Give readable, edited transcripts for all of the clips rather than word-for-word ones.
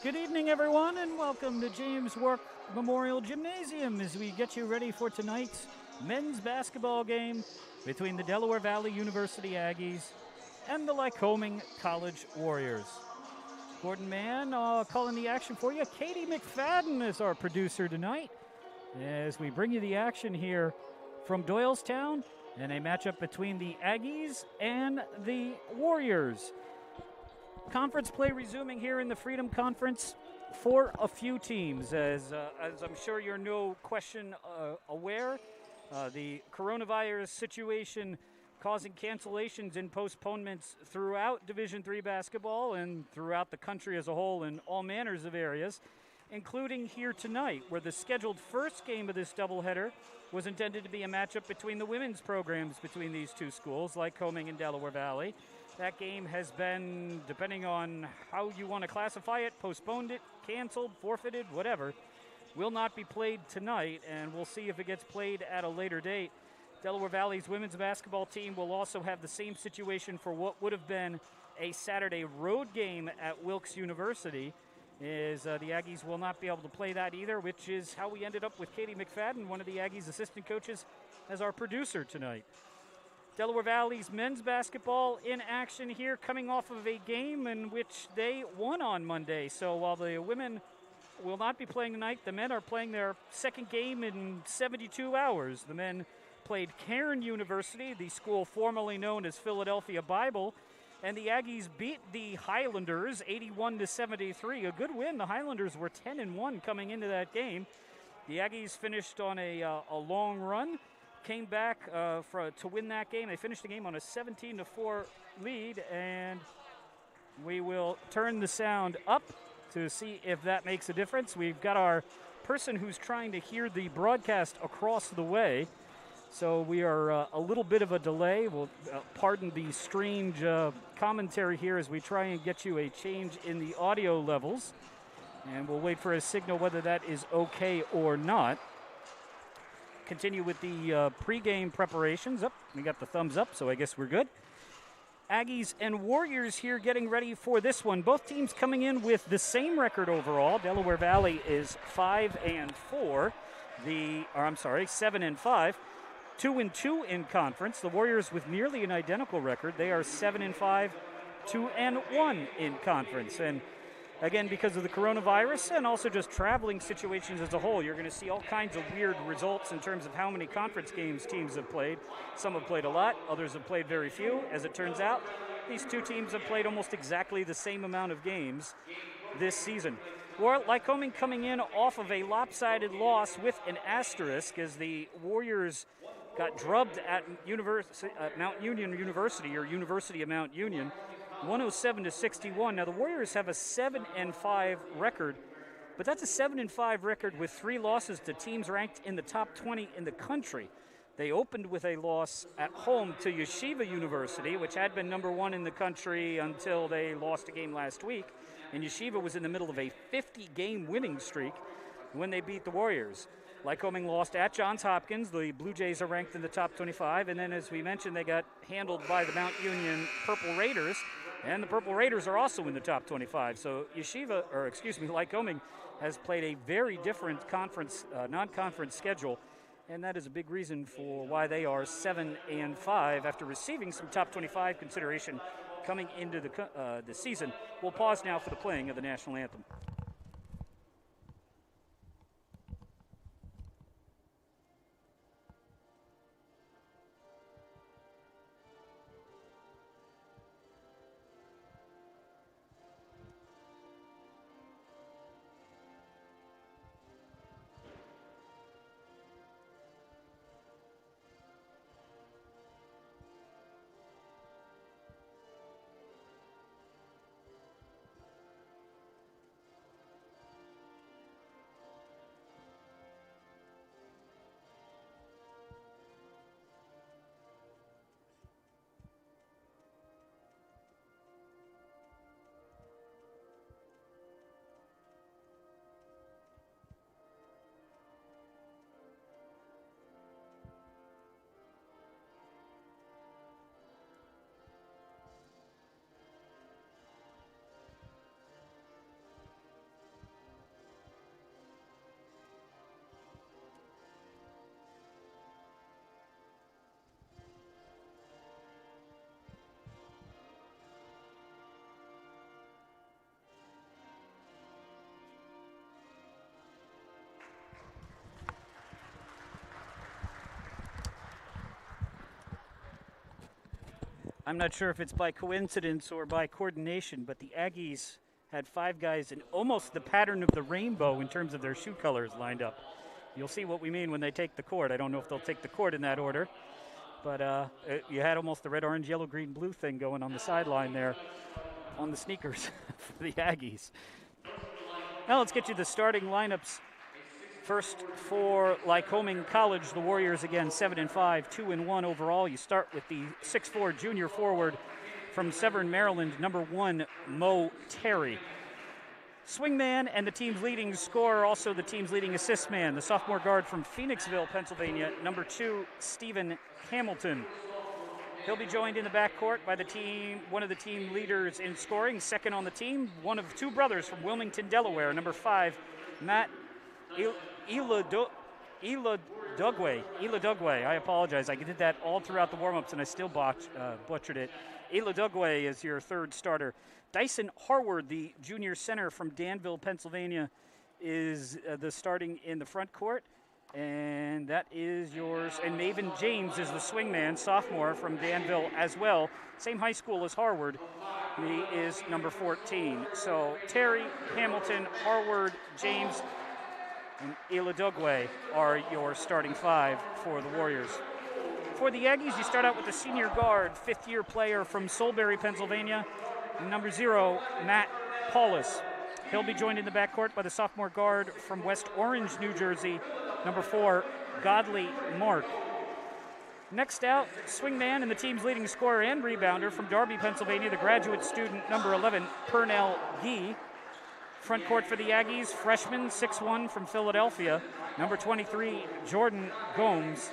Good evening, everyone, and welcome to James Work Memorial Gymnasium as we get you ready for tonight's men's basketball game between the Delaware Valley University Aggies and the Lycoming College Warriors. Gordon Mann calling the action for you. Katie McFadden is our producer tonight as we bring you the action here from Doylestown and a matchup between the Aggies and the Warriors. Conference play resuming here in the Freedom Conference for a few teams. As I'm sure you're no question aware, the coronavirus situation causing cancellations and postponements throughout Division III basketball and throughout the country as a whole in all manners of areas, including here tonight, where the scheduled first game of this doubleheader was intended to be a matchup between the women's programs between these two schools, Lycoming and Delaware Valley. That game has been, depending on how you want to classify it, postponed it, canceled, forfeited, whatever. Will not be played tonight, and we'll see if it gets played at a later date. Delaware Valley's women's basketball team will also have the same situation for what would have been a Saturday road game at Wilkes University. The Aggies will not be able to play that either, which is how we ended up with Katie McFadden, one of the Aggies' assistant coaches, as our producer tonight. Delaware Valley's men's basketball in action here, coming off of a game in which they won on Monday. So while the women will not be playing tonight, the men are playing their second game in 72 hours. The men played Cairn University, the school formerly known as Philadelphia Bible, and the Aggies beat the Highlanders 81-73. A good win. The Highlanders were 10-1 coming into that game. The Aggies finished on a long run. Came back to win that game. They finished the game on a 17-4 lead, and we will turn the sound up to see if that makes a difference. We've got our person who's trying to hear the broadcast across the way, so we are a little bit of a delay. We'll pardon the strange commentary here as we try and get you a change in the audio levels, and we'll wait for a signal whether that is okay or not. Continue with the pregame preparations. We got the thumbs up, so I guess we're good. Aggies and Warriors here getting ready for this one. Both teams coming in with the same record overall. Delaware Valley is 5-4. 7-5. 2-2 in conference. The Warriors with nearly an identical record. They are 7-5, 2-1 in conference. And again, because of the coronavirus and also just traveling situations as a whole, you're going to see all kinds of weird results in terms of how many conference games teams have played. Some have played a lot, others have played very few. As it turns out, these two teams have played almost exactly the same amount of games this season. Lycoming coming in off of a lopsided loss with an asterisk as the Warriors got drubbed at Mount Union University, or University of Mount Union, 107-61. Now the Warriors have a 7-5 record, but that's a 7-5 record with 3 losses to teams ranked in the top 20 in the country. They opened with a loss at home to Yeshiva University, which had been number 1 in the country until they lost a game last week. And Yeshiva was in the middle of a 50-game winning streak when they beat the Warriors. Lycoming lost at Johns Hopkins. The Blue Jays are ranked in the top 25. And then, as we mentioned, they got handled by the Mount Union Purple Raiders. And the Purple Raiders are also in the top 25. So Lycoming has played a very different non-conference schedule, and that is a big reason for why they are 7-5 after receiving some top 25 consideration coming into the season. We'll pause now for the playing of the national anthem. I'm not sure if it's by coincidence or by coordination, but the Aggies had 5 guys in almost the pattern of the rainbow in terms of their shoe colors lined up. You'll see what we mean when they take the court. I don't know if they'll take the court in that order, but you had almost the red, orange, yellow, green, blue thing going on the sideline there on the sneakers for the Aggies. Now let's get you the starting lineups. First for Lycoming College, the Warriors again 7-5, 2-1 overall. You start with the 6'4" junior forward from Severn, Maryland, number 1, Mo Terry. Swingman and the team's leading scorer, also the team's leading assist man, the sophomore guard from Phoenixville, Pennsylvania, number 2, Stephen Hamilton. He'll be joined in the backcourt by one of the team leaders in scoring, second on the team, one of 2 brothers from Wilmington, Delaware, number 5, Matt Iladugwe. I apologize. I did that all throughout the warm-ups, and I still butchered it. Iladugwe is your third starter. Dyson Harward, the junior center from Danville, Pennsylvania, is the starting in the front court. And that is yours. And Maven James is the swingman, sophomore from Danville as well. Same high school as Harward. He is number 14. So Terry, Hamilton, Harward, James, and Iladugwe are your starting 5 for the Warriors. For the Aggies, you start out with the senior guard, 5th-year player from Solebury, Pennsylvania, number 0, Matt Paulus. He'll be joined in the backcourt by the sophomore guard from West Orange, New Jersey, number 4, Godley Mark. Next out, swingman and the team's leading scorer and rebounder from Darby, Pennsylvania, the graduate student, number 11, Pernell Gee. Front court for the Aggies, freshman, 6'1" from Philadelphia, number 23, Jordan Gomes.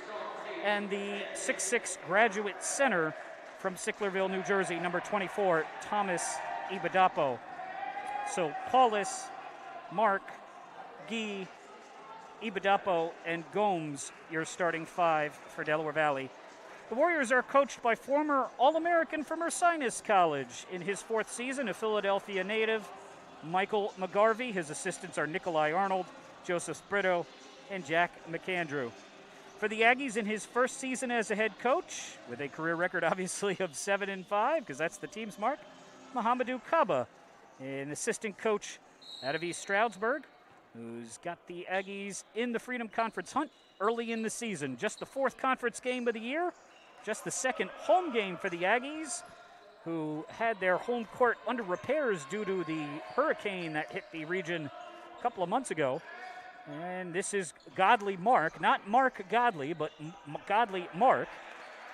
And the 6'6" graduate center from Sicklerville, New Jersey, number 24, Thomas Ibadapo. So Paulus, Mark, Gee, Ibadapo, and Gomes, your starting 5 for Delaware Valley. The Warriors are coached by former All-American from Ursinus College. In his 4th season, a Philadelphia native, Michael McGarvey. His assistants are Nikolai Arnold, Joseph Brito, and Jack McAndrew. For the Aggies in his 1st season as a head coach, with a career record obviously of 7-5, because that's the team's mark, Mohamedou Kaba, an assistant coach out of East Stroudsburg, who's got the Aggies in the Freedom Conference hunt early in the season. Just the 4th conference game of the year, just the 2nd home game for the Aggies, who had their home court under repairs due to the hurricane that hit the region a couple of months ago. And this is Godley Mark, not Mark Godley, but Godley Mark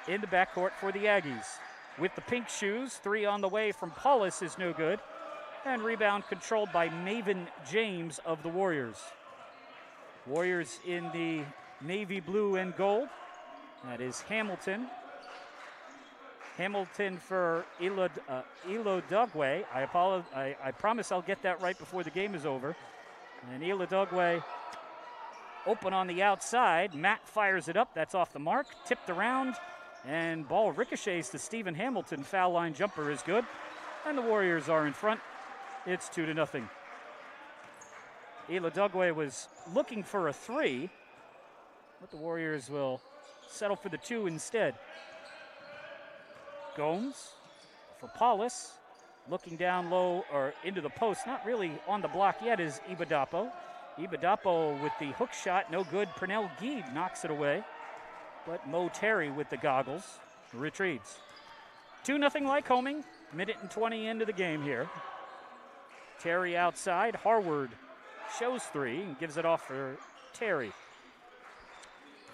in the backcourt for the Aggies. With the pink shoes, 3 on the way from Paulus is no good. And rebound controlled by Maven James of the Warriors. Warriors in the navy blue and gold. That is Hamilton. Hamilton for Iladugwe. I promise I'll get that right before the game is over. And Iladugwe open on the outside. Matt fires it up. That's off the mark. Tipped around. And ball ricochets to Stephen Hamilton. Foul line jumper is good. And the Warriors are in front. It's 2-0. Iladugwe was looking for a 3, but the Warriors will settle for the 2 instead. Gomes for Paulus, looking down low or into the post, not really on the block yet, is Ibadapo. Ibadapo with the hook shot, no good. Pernell Gee knocks it away, but Mo Terry with the goggles retreats. 2-0 Lycoming, minute and 20 into the game here. Terry outside, Harward shows 3 and gives it off for Terry.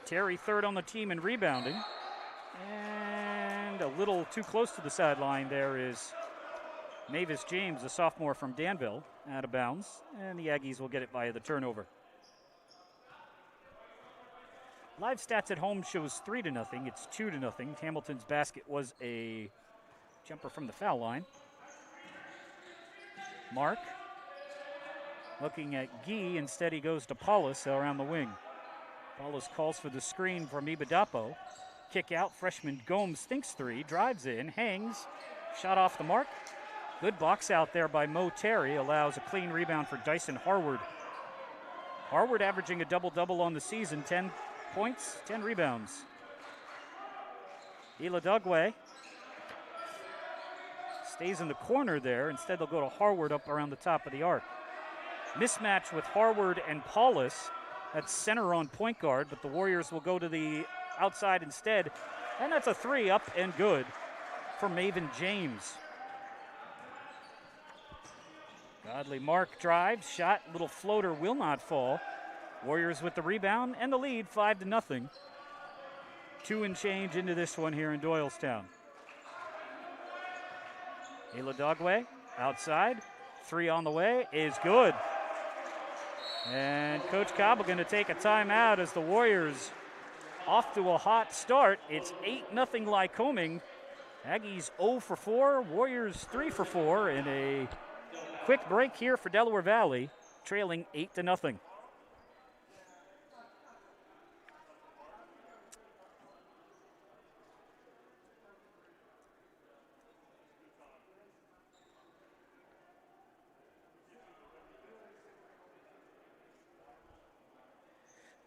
Terry 3rd on the team in rebounding. And a little too close to the sideline there is Mavis James, a sophomore from Danville, out of bounds. And the Aggies will get it via the turnover. Live stats at home shows 3-0. It's 2-0. Hamilton's basket was a jumper from the foul line. Mark looking at Gee. Instead, he goes to Paulus around the wing. Paulus calls for the screen from Ibadapo. Kick out. Freshman Gomes thinks 3. Drives in. Hangs. Shot off the mark. Good box out there by Mo Terry. Allows a clean rebound for Dyson Harward. Harward averaging a double-double on the season. 10 points, 10 rebounds. Iladugwe Stays in the corner there. Instead, they'll go to Harward up around the top of the arc. Mismatch with Harward and Paulus. That's center on point guard, but the Warriors will go to the outside instead. And that's a three up and good for Maven James. Godly Mark drives, shot, little floater will not fall. Warriors with the rebound and the lead, 5-0. 2 and change into this one here in Doylestown. Ayla Dogway outside, 3 on the way is good. And Coach Cobble going to take a timeout as the Warriors off to a hot start. It's 8-0 Lycoming. Aggies 0 for 4, Warriors 3 for 4 in a quick break here for Delaware Valley, trailing 8-0.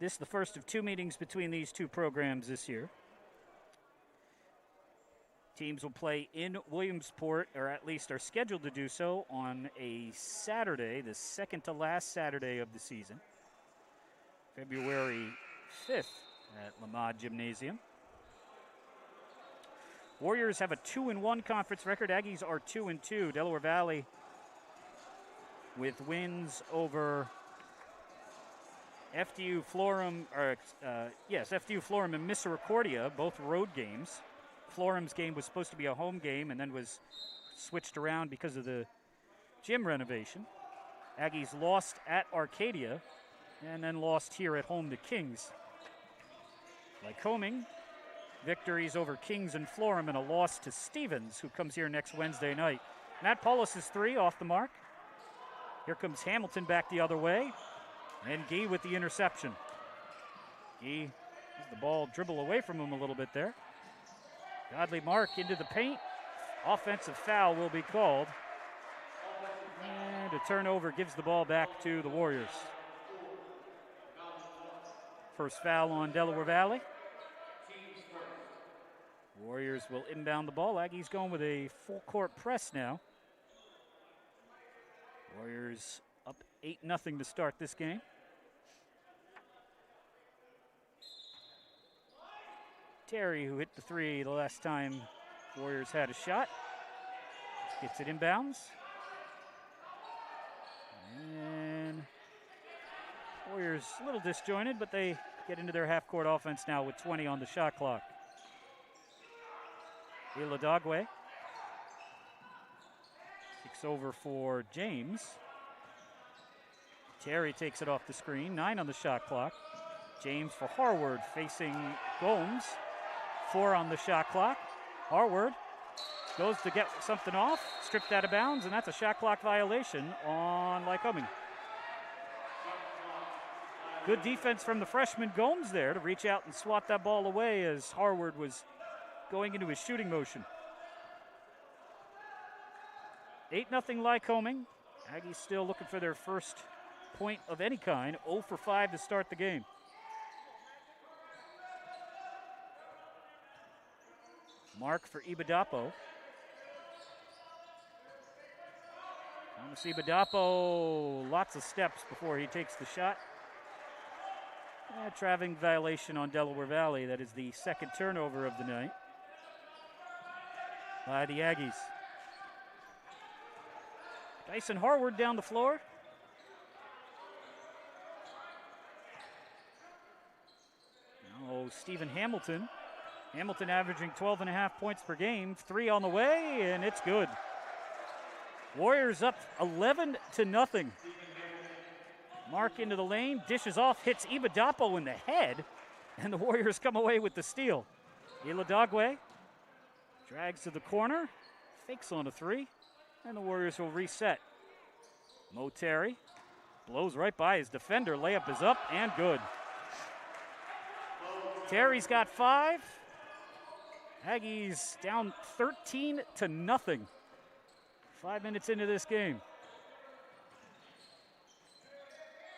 This is the first of 2 meetings between these 2 programs this year. Teams will play in Williamsport, or at least are scheduled to do so, on a Saturday, the second to last Saturday of the season, February 5th at Lamad Gymnasium. Warriors have a 2-1 conference record. Aggies are 2-2. Delaware Valley with wins over FDU Florham, FDU Florham and Misericordia, both road games. Florham's game was supposed to be a home game and then was switched around because of the gym renovation. Aggies lost at Arcadia and then lost here at home to Kings. Lycoming, victories over Kings and Florham and a loss to Stevens, who comes here next Wednesday night. Matt Paulus is 3 off the mark. Here comes Hamilton back the other way. And Gee with the interception. Gee has the ball dribble away from him a little bit there. Godly Mark into the paint. Offensive foul will be called. And a turnover gives the ball back to the Warriors. First foul on Delaware Valley. Warriors will inbound the ball. Aggies going with a full court press now. Warriors up 8-0 to start this game. Terry, who hit the 3 the last time Warriors had a shot, gets it inbounds. And Warriors a little disjointed, but they get into their half-court offense now with 20 on the shot clock. Ayla Dogway kicks over for James. Terry takes it off the screen, 9 on the shot clock. James for Harward facing Gomes, 4 on the shot clock. Harward goes to get something off, stripped out of bounds, and that's a shot clock violation on Lycoming. Good defense from the freshman Gomes there to reach out and swat that ball away as Harward was going into his shooting motion. 8-0 Lycoming. Aggies still looking for their first point of any kind, 0 for 5 to start the game. Mark for Ibadapo. Thomas Ibadapo, lots of steps before he takes the shot. Traveling violation on Delaware Valley. That is the second turnover of the night by the Aggies. Dyson Harward down the floor. Now Stephen Hamilton. Hamilton averaging 12.5 points per game. 3 on the way, and it's good. Warriors up 11-0. Mark into the lane, dishes off, hits Ibadapo in the head, and the Warriors come away with the steal. Ayla Dogway drags to the corner, fakes on a 3, and the Warriors will reset. Mo Terry blows right by his defender. Layup is up and good. Terry's got 5. Aggies down 13-0. 5 minutes into this game.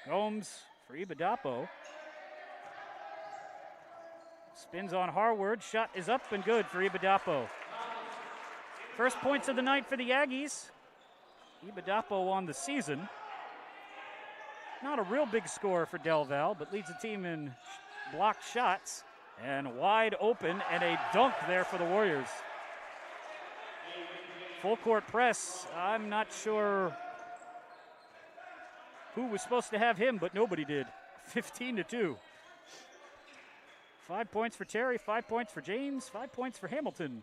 Gomes for Ibadapo. Spins on Harward. Shot is up and good for Ibadapo. First points of the night for the Aggies. Ibadapo on the season. Not a real big score for Del Val, but leads the team in blocked shots. And wide open, and a dunk there for the Warriors. Full court press. I'm not sure who was supposed to have him, but nobody did. 15-2. 5 points for Terry, 5 points for James, 5 points for Hamilton.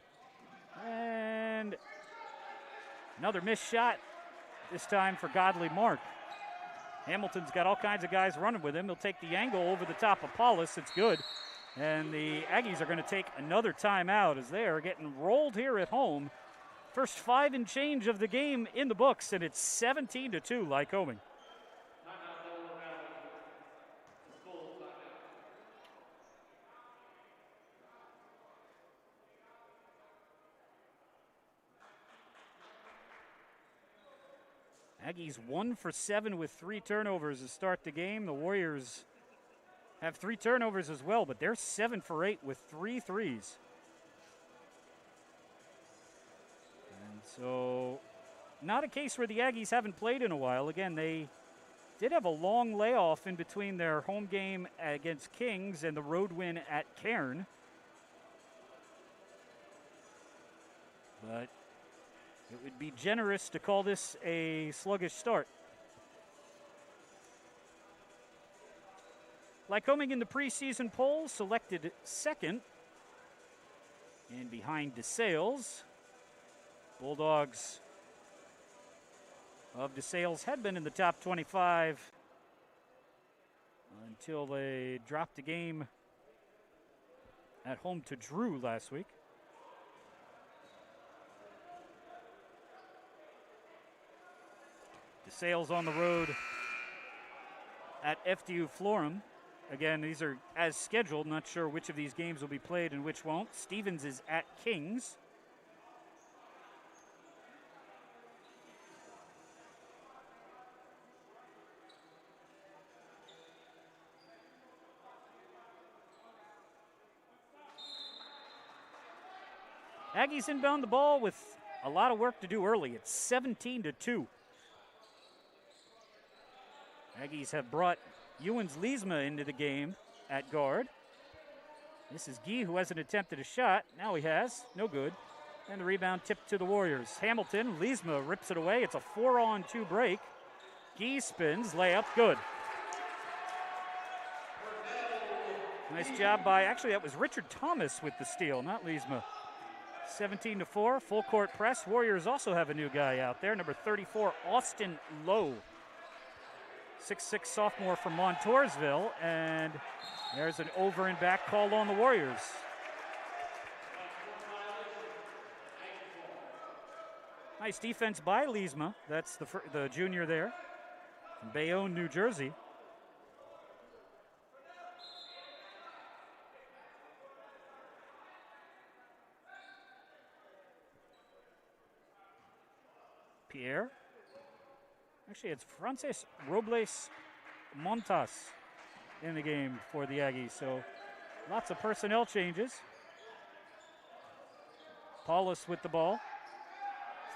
And another missed shot, this time for Godly Mark. Hamilton's got all kinds of guys running with him. He'll take the angle over the top of Paulus. It's good. And the Aggies are going to take another timeout as they are getting rolled here at home. First 5 and change of the game in the books, and it's 17-2 Lycoming. Aggies 1 for 7 with 3 turnovers to start the game. The Warriors have 3 turnovers as well, but they're 7 for 8 with 3 threes. And so, not a case where the Aggies haven't played in a while. Again, they did have a long layoff in between their home game against Kings and the road win at Cairn. But it would be generous to call this a sluggish start. Lycoming in the preseason poll selected second, and behind DeSales. Bulldogs of DeSales had been in the top 25 until they dropped a game at home to Drew last week. DeSales on the road at FDU Florham. Again, these are as scheduled. Not sure which of these games will be played and which won't. Stevens is at Kings. Aggies inbound the ball with a lot of work to do early. It's 17-2. Aggies have brought Ewens Leesma into the game at guard. This is Guy, who hasn't attempted a shot. Now he has. No good. And the rebound tipped to the Warriors. Hamilton, Leesma rips it away. It's a 4-on-2 break. Guy spins, layup, good. Nice job by, actually that was Richard Thomas with the steal, not Leesma. 17-4, full court press. Warriors also have a new guy out there, number 34, Austin Lowe. 6'6" sophomore from Montoursville, and there's an over and back call on the Warriors. Nice defense by Leesma. That's the junior there from Bayonne, New Jersey. Pierre. Actually, it's Frances Robles Montas in the game for the Aggies, so lots of personnel changes. Paulus with the ball.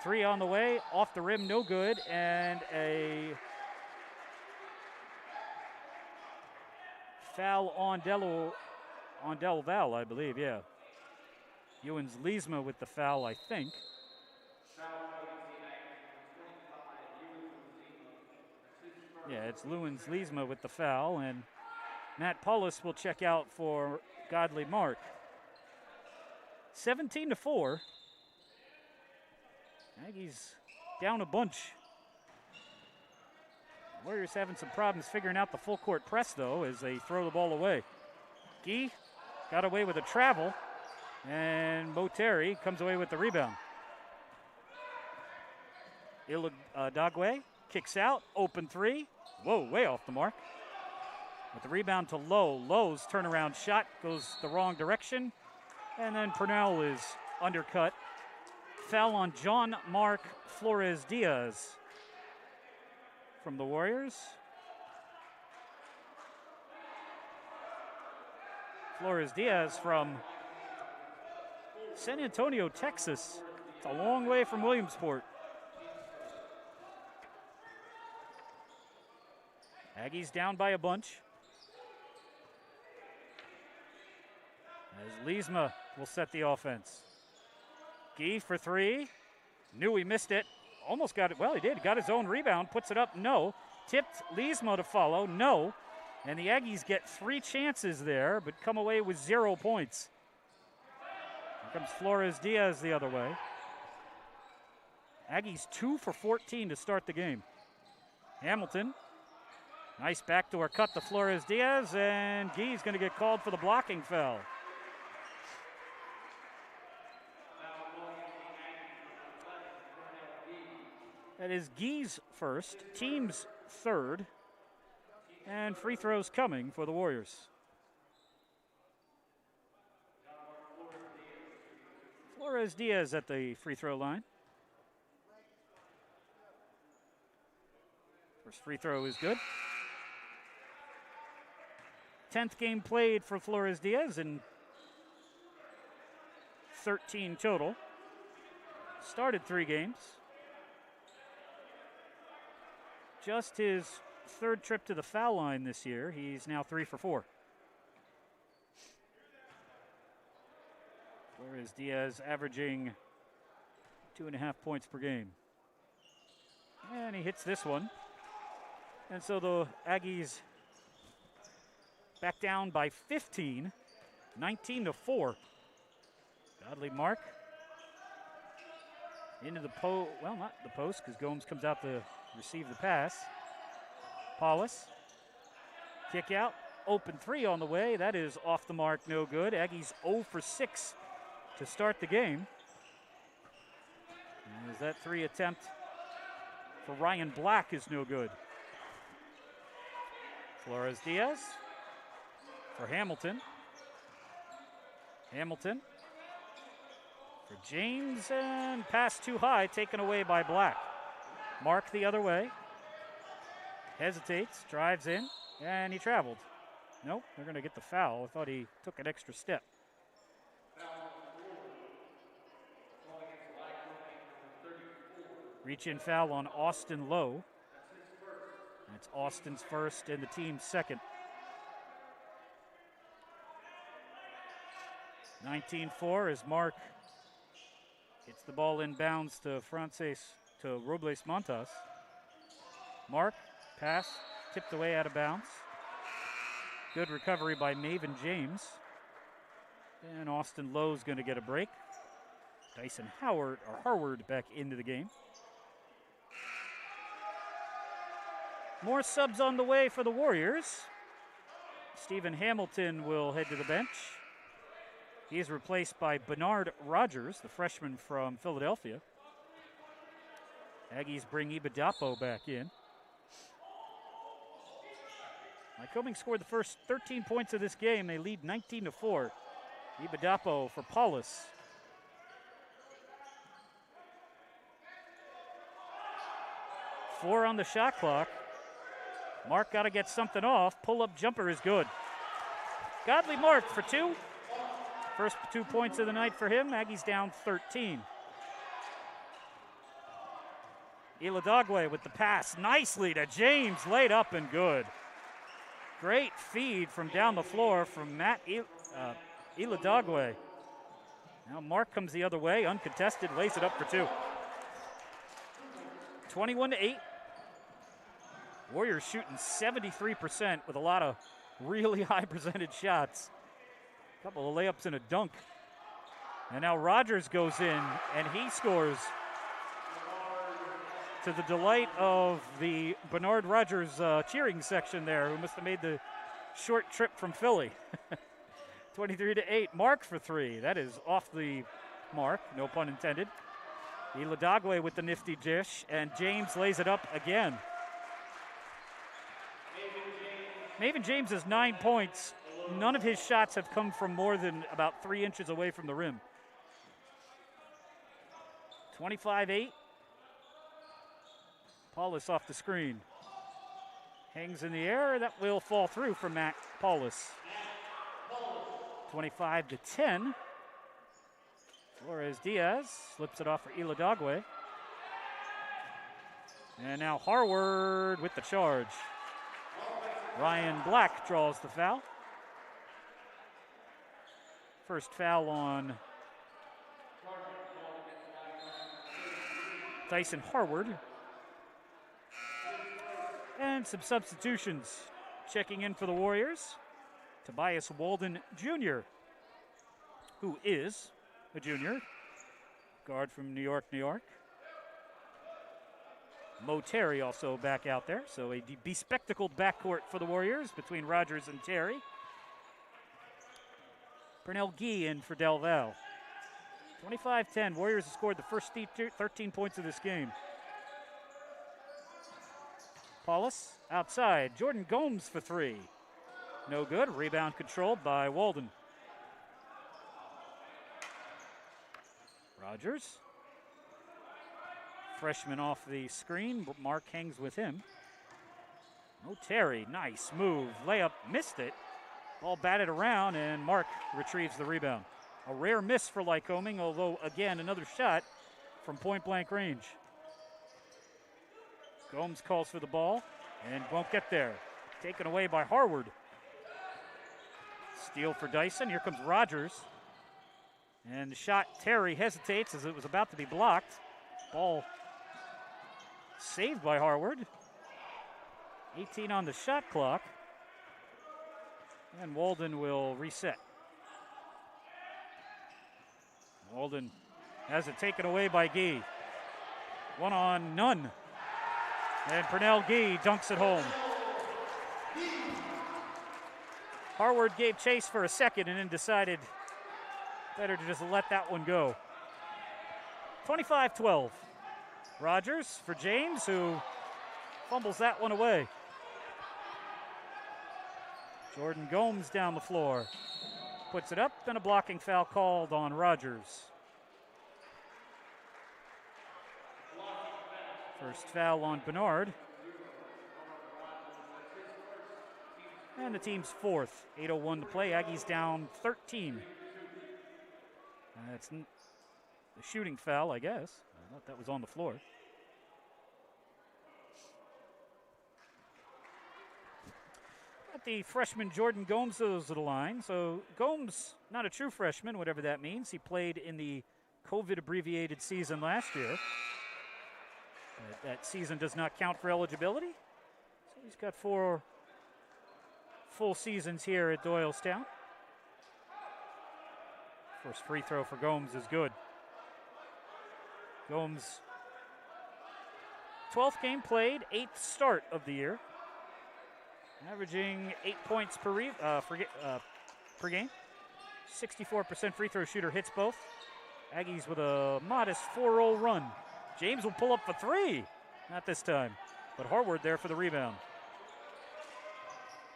3 on the way, off the rim, no good, and a foul on Del Val, I believe, yeah. Ewens Leesma with the foul, I think. Yeah, it's Lewins Leesma with the foul, and Matt Paulus will check out for Godly Mark. 17-4. Aggies down a bunch. Warriors having some problems figuring out the full court press, though, as they throw the ball away. Guy got away with a travel, and Moteri comes away with the rebound. Dagwe kicks out, open 3. Whoa, way off the mark. With the rebound to Lowe. Lowe's turnaround shot goes the wrong direction. And then Purnell is undercut. Foul on John Mark Flores Diaz from the Warriors. Flores Diaz from San Antonio, Texas. It's a long way from Williamsport. Aggies down by a bunch. As Leesma will set the offense. Gee for three. Knew he missed it. Almost got it. Well, he did. Got his own rebound. Puts it up. No. Tipped Leesma to follow. No. And the Aggies get 3 chances there, but come away with 0 points. Here comes Flores-Diaz the other way. Aggies 2 for 14 to start the game. Hamilton. Nice backdoor cut to Flores-Diaz, and Gee's going to get called for the blocking foul. That is Gee's first, team's third, and free throws coming for the Warriors. Flores-Diaz at the free throw line. First free throw is good. 10th game played for Flores-Diaz in 13 total. Started 3 games. Just his 3rd trip to the foul line this year. He's now 3 for 4. Flores-Diaz averaging 2.5 points per game. And he hits this one. And so the Aggies back down by 15, 19-4. Godly Mark into the well, not the post, because Gomes comes out to receive the pass. Paulus, kick out, open 3 on the way. That is off the mark, no good. Aggies 0 for 6 to start the game. And as that 3 attempt for Ryan Black is no good. Flores-Diaz for Hamilton. Hamilton for James, and pass too high, taken away by Black. Mark the other way. Hesitates, drives in, and he traveled. Nope, they're going to get the foul. I thought he took an extra step. Reach-in foul on Austin Lowe. And it's Austin's first and the team's second. 19-4 as Mark hits the ball inbounds to Robles Montas. Mark, pass, tipped away out of bounds. Good recovery by Maven James. And Austin Lowe's going to get a break. Dyson Harward back into the game. More subs on the way for the Warriors. Stephen Hamilton will head to the bench. He is replaced by Bernard Rogers, the freshman from Philadelphia. Aggies bring Ibadapo back in. Lycoming scored the first 13 points of this game. They lead 19-4. Ibadapo for Paulus. Four on the shot clock. Mark got to get something off. Pull-up jumper is good. Godly Mark for 2. First 2 points of the night for him. Aggies down 13. Iladagwe with the pass nicely to James, laid up and good. Great feed from down the floor from Matt Iladagwe. Now Mark comes the other way, uncontested, lays it up for 2. 21-8. Warriors shooting 73% with a lot of really high percentage shots. A couple of layups and a dunk. And now Rogers goes in and he scores to the delight of the Bernard Rogers cheering section there, who must have made the short trip from Philly. 23-8, Mark for 3. That is off the mark, no pun intended. Iladagwe with the nifty dish, and James lays it up again. Maven James has 9 points. None of his shots have come from more than about 3 inches away from the rim. 25-8. Paulus off the screen. Hangs in the air. That will fall through for Matt Paulus. 25-10. Flores Diaz slips it off for Iladagwe. And now Harward with the charge. Ryan Black draws the foul. First foul on Dyson Harward. And some substitutions. Checking in for the Warriors, Tobias Walden Jr., who is a junior, guard from New York, New York. Mo Terry also back out there, so a bespectacled backcourt for the Warriors between Rogers and Terry. Pernell Gee in for Del Val. 25-10, Warriors have scored the first 13 points of this game. Paulus outside. Jordan Gomes for three. No good. Rebound controlled by Walden. Rogers. Freshman off the screen. Mark hangs with him. Oh, Terry. Nice move. Layup. Missed it. Ball batted around, and Mark retrieves the rebound. A rare miss for Lycoming, although, again, another shot from point-blank range. Gomes calls for the ball and won't get there. Taken away by Harward. Steal for Dyson. Here comes Rogers. And the shot, Terry hesitates as it was about to be blocked. Ball saved by Harward. 18 on the shot clock. And Walden will reset. Walden has it taken away by Gee. One on none. And Pernell Gee dunks it home. Harward gave chase for a second and then decided better to just let that one go. 25-12. Rogers for James, who fumbles that one away. Jordan Gomes down the floor. Puts it up, and a blocking foul called on Rogers. First foul on Bernard. And the team's fourth. 8:01 to play. Aggies down 13. That's the shooting foul, I guess. I thought that was on the floor. Got the freshman Jordan Gomes goes to the line. So Gomes, not a true freshman, whatever that means. He played in the COVID-abbreviated season last year. That season does not count for eligibility. So he's got 4 full seasons here at Doylestown. First free throw for Gomes is good. Gomes, 12th game played, 8th start of the year. Averaging 8 points per game. 64% free throw shooter, hits both. Aggies with a modest 4-0 run. James will pull up for three. Not this time, but Harward there for the rebound.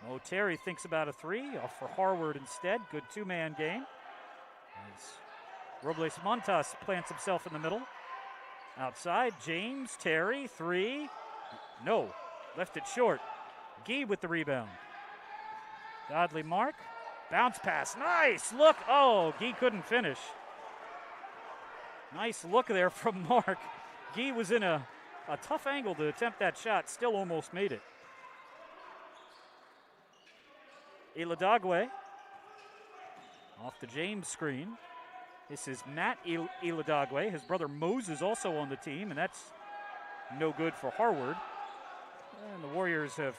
Mo Terry thinks about a three, off for Harward instead. Good two-man game. As Robles Montas plants himself in the middle. Outside, James, Terry, three. No, left it short. Gee with the rebound. Godly mark. Bounce pass, nice look. Oh, Gee couldn't finish. Nice look there from Mark. Gee was in a tough angle to attempt that shot, still almost made it. Iladagwe off the James screen. This is Matt Iladagwe. His brother Moses also on the team, and that's no good for Harward. And the Warriors have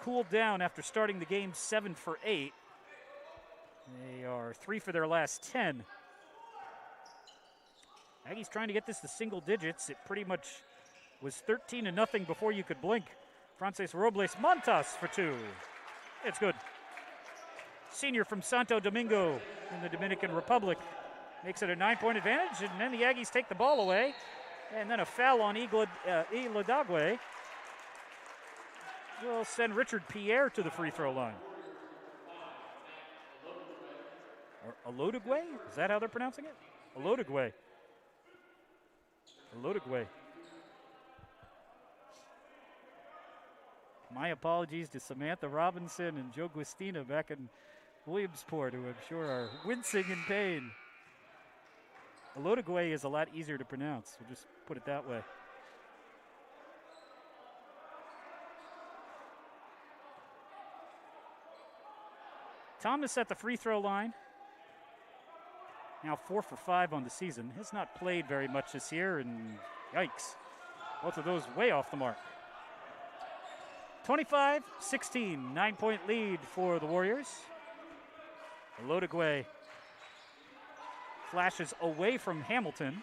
cooled down after starting the game 7 for 8. They are 3 for their last 10. Aggies trying to get this to single digits. It pretty much was 13-0 before you could blink. Frances Robles Montas for two. It's good. Senior from Santo Domingo in the Dominican Republic. Makes it a 9-point advantage, and then the Aggies take the ball away. And then a foul on Iladagwe will send Richard Pierre to the free throw line. Or Alodagwe? Is that how they're pronouncing it? Alodagwe. Alodagwe. My apologies to Samantha Robinson and Joe Guistina back in Williamsport, who I'm sure are wincing in pain. Olodogwe is a lot easier to pronounce. We'll just put it that way. Thomas at the free throw line. Now 4 for 5 on the season. Has not played very much this year, and yikes. Both of those way off the mark. 25-16, 9-point lead for the Warriors. Olodogwe flashes away from Hamilton.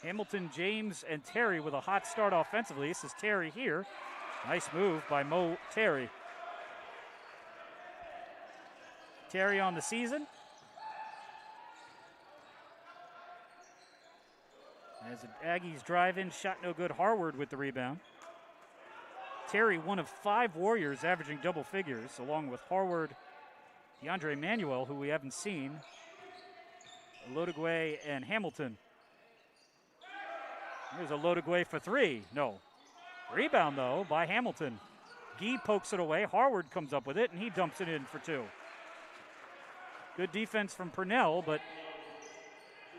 Hamilton, James, and Terry with a hot start offensively. This is Terry here. Nice move by Mo Terry. Terry on the season. As the Aggies drive in, shot no good. Harward with the rebound. Terry, one of 5 Warriors averaging double figures, along with Harward, DeAndre Manuel, who we haven't seen, Olodogwe, and Hamilton. Here's Olodogwe for 3. No. Rebound, though, by Hamilton. Gee pokes it away. Harward comes up with it, and he dumps it in for 2. Good defense from Purnell, but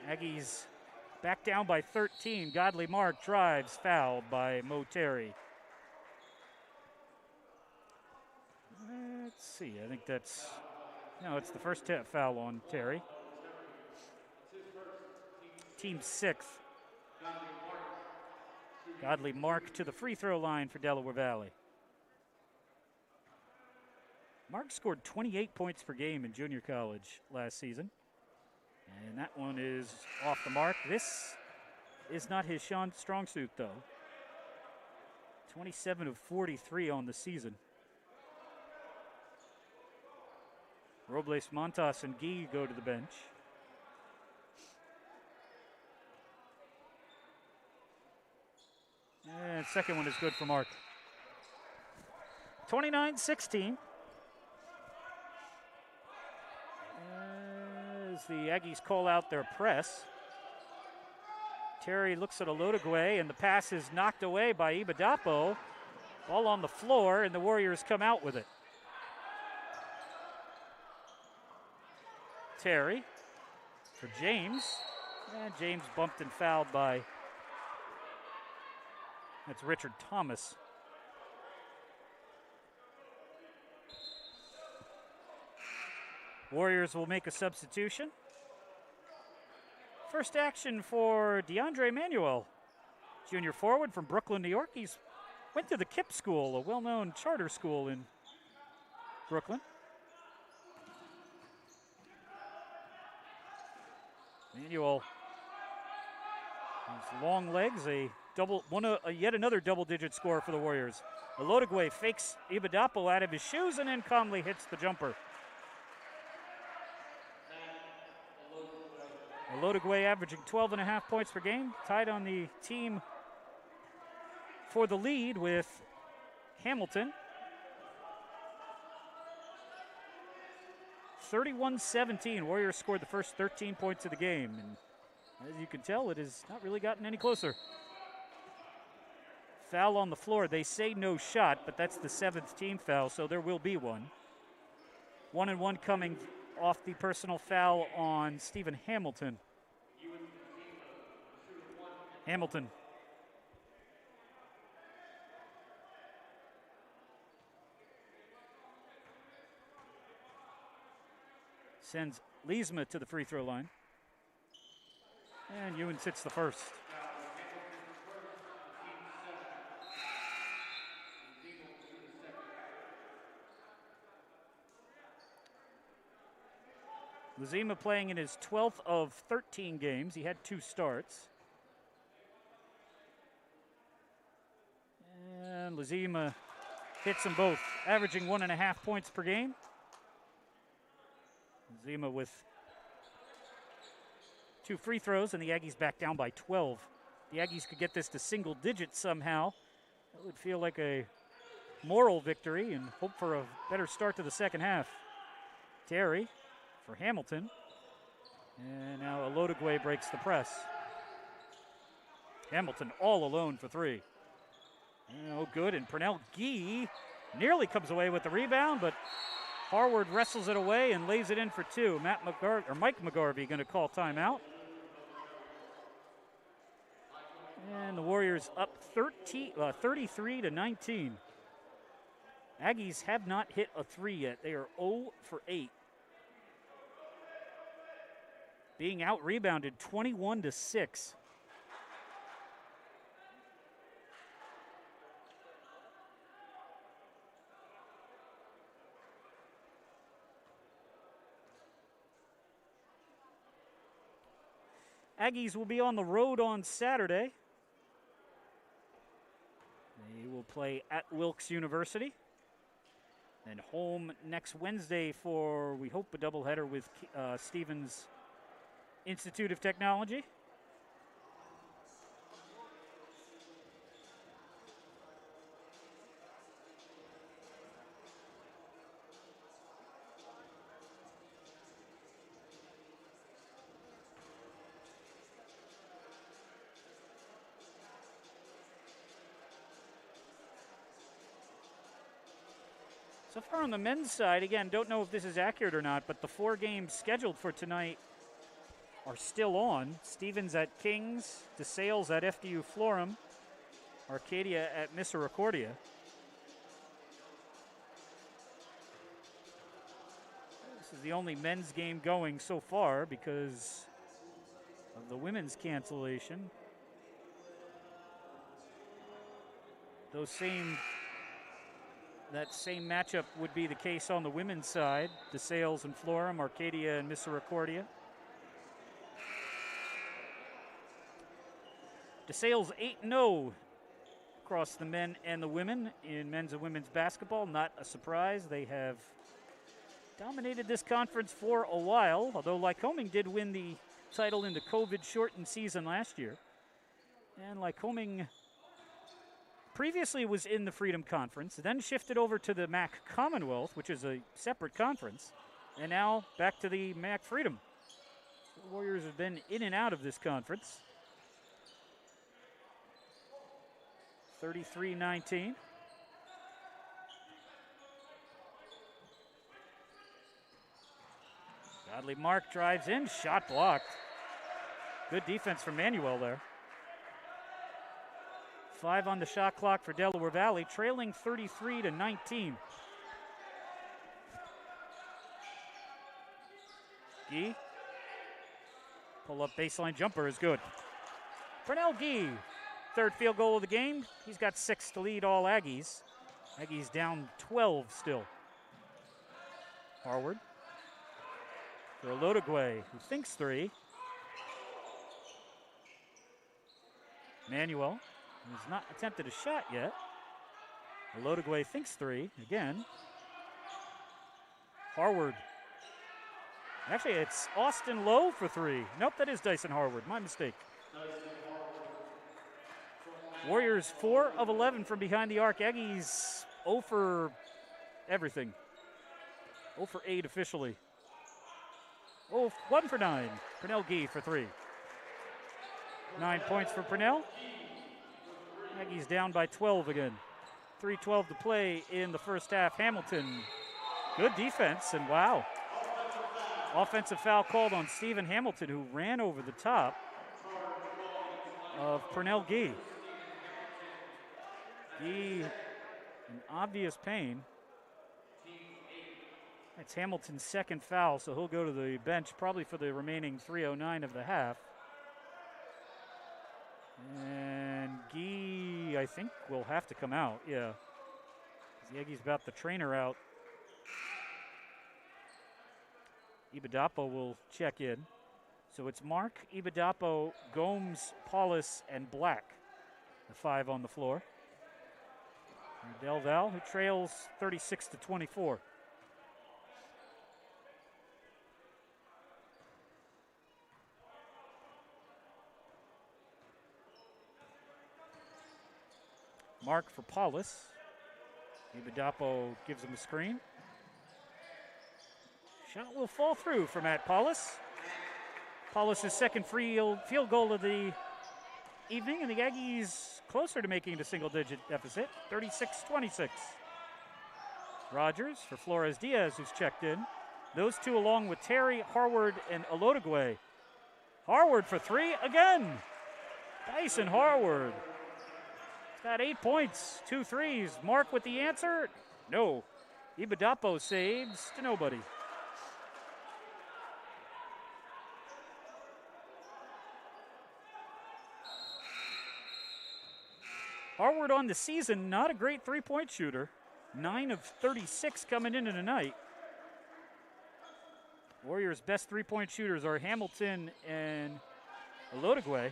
Aggies back down by 13. Godley Mark drives, fouled by Mo Terry. Let's see, I think that's, no, it's the first foul on Terry. Team 6th. Godley Mark to the free throw line for Delaware Valley. Mark scored 28 points per game in junior college last season. And that one is off the mark. This is not his strong suit, though. 27 of 43 on the season. Robles, Montas, and Gee go to the bench. And second one is good for Mark. 29-16. As the Aggies call out their press. Terry looks at Olodogwe, and the pass is knocked away by Ibadapo. Ball on the floor, and the Warriors come out with it. Terry for James. And James bumped and fouled by, that's Richard Thomas. Warriors will make a substitution. First action for DeAndre Manuel, junior forward from Brooklyn, New York. He's went to the KIPP School, a well-known charter school in Brooklyn. Manuel, his long legs, yet another double-digit score for the Warriors. Olodogwe fakes Ibadapo out of his shoes and then calmly hits the jumper. Olodogwe averaging 12.5 points per game, tied on the team for the lead with Hamilton. 31-17, Warriors scored the first 13 points of the game. And as you can tell, it has not really gotten any closer. Foul on the floor. They say no shot, but that's the 7th team foul, so there will be one. 1-1 coming off the personal foul on Stephen Hamilton. Hamilton. Sends Leesma to the free throw line. And Ewan sits the first. Leesma playing in his 12th of 13 games. He had 2 starts. And Leesma hits them both, averaging 1.5 points per game. Zima with 2 free throws, and the Aggies back down by 12. The Aggies could get this to single digits somehow. That would feel like a moral victory and hope for a better start to the second half. Terry for Hamilton. And now Olodogwe breaks the press. Hamilton all alone for 3. Oh, good, and Purnell Gee nearly comes away with the rebound, but Harward wrestles it away and lays it in for 2. Mike McGarvey going to call timeout. And the Warriors up 33 to 19. Aggies have not hit a three yet. They are 0 for 8. Being out-rebounded 21 to 6. Aggies will be on the road on Saturday. They will play at Wilkes University. And home next Wednesday for, we hope, a doubleheader with Stevens Institute of Technology. So far on the men's side, again, don't know if this is accurate or not, but the 4 games scheduled for tonight are still on. Stevens at Kings, DeSales at FDU Florham, Arcadia at Misericordia. This is the only men's game going so far because of the women's cancellation. That same matchup would be the case on the women's side. DeSales and Florham, Arcadia and Misericordia. DeSales 8-0 across the men and the women in men's and women's basketball. Not a surprise. They have dominated this conference for a while, although Lycoming did win the title in the COVID-shortened season last year. And Lycoming previously was in the Freedom Conference, then shifted over to the MAC Commonwealth, which is a separate conference, and now back to the MAC Freedom. The Warriors have been in and out of this conference. 33-19. Godly Mark drives in, shot blocked. Good defense from Manuel there. 5 on the shot clock for Delaware Valley, trailing 33-19. Gee. Pull-up baseline jumper is good. Pernell Gee, third field goal of the game. He's got 6 to lead all Aggies. Aggies down 12 still. Harward. For Olodogwe, who thinks 3. Manuel has not attempted a shot yet. Olodogwe thinks 3 again. Harward. Actually, it's Austin Lowe for 3. Nope, that is Dyson Harward. My mistake. Warriors 4 of 11 from behind the arc. Aggies 0 for everything. 0 for 8 officially. 1 for 9. Pernell Gee for 3. 9 points for Pernell. Aggies down by 12 again. 3:12 to play in the first half. Hamilton, good defense, and wow. Offensive foul called on Stephen Hamilton, who ran over the top of Pernell Gee. Gee in obvious pain. That's Hamilton's second foul, so he'll go to the bench probably for the remaining 3:09 of the half. And Gee, I think, will have to come out, yeah. The Aggies about the trainer out. Ibadapo will check in. So it's Mark, Ibadapo, Gomes, Paulus, and Black, the 5 on the floor. And Del Val, who trails 36-24. Mark for Paulus. Ibadapo gives him a screen. Shot will fall through for Matt Paulus. Paulus' second field goal of the evening, and the Aggies closer to making it a single-digit deficit, 36-26. Rogers for Flores Diaz, who's checked in. Those two along with Terry, Harward, and Olodogwe. Harward for 3 again. Dyson Harward. He's got 8 points, 2 threes. Mark with the answer? No. Ibadapo saves to nobody. Harward on the season, not a great three-point shooter. 9 of 36 coming into tonight. Warriors' best three-point shooters are Hamilton and Olodogwe.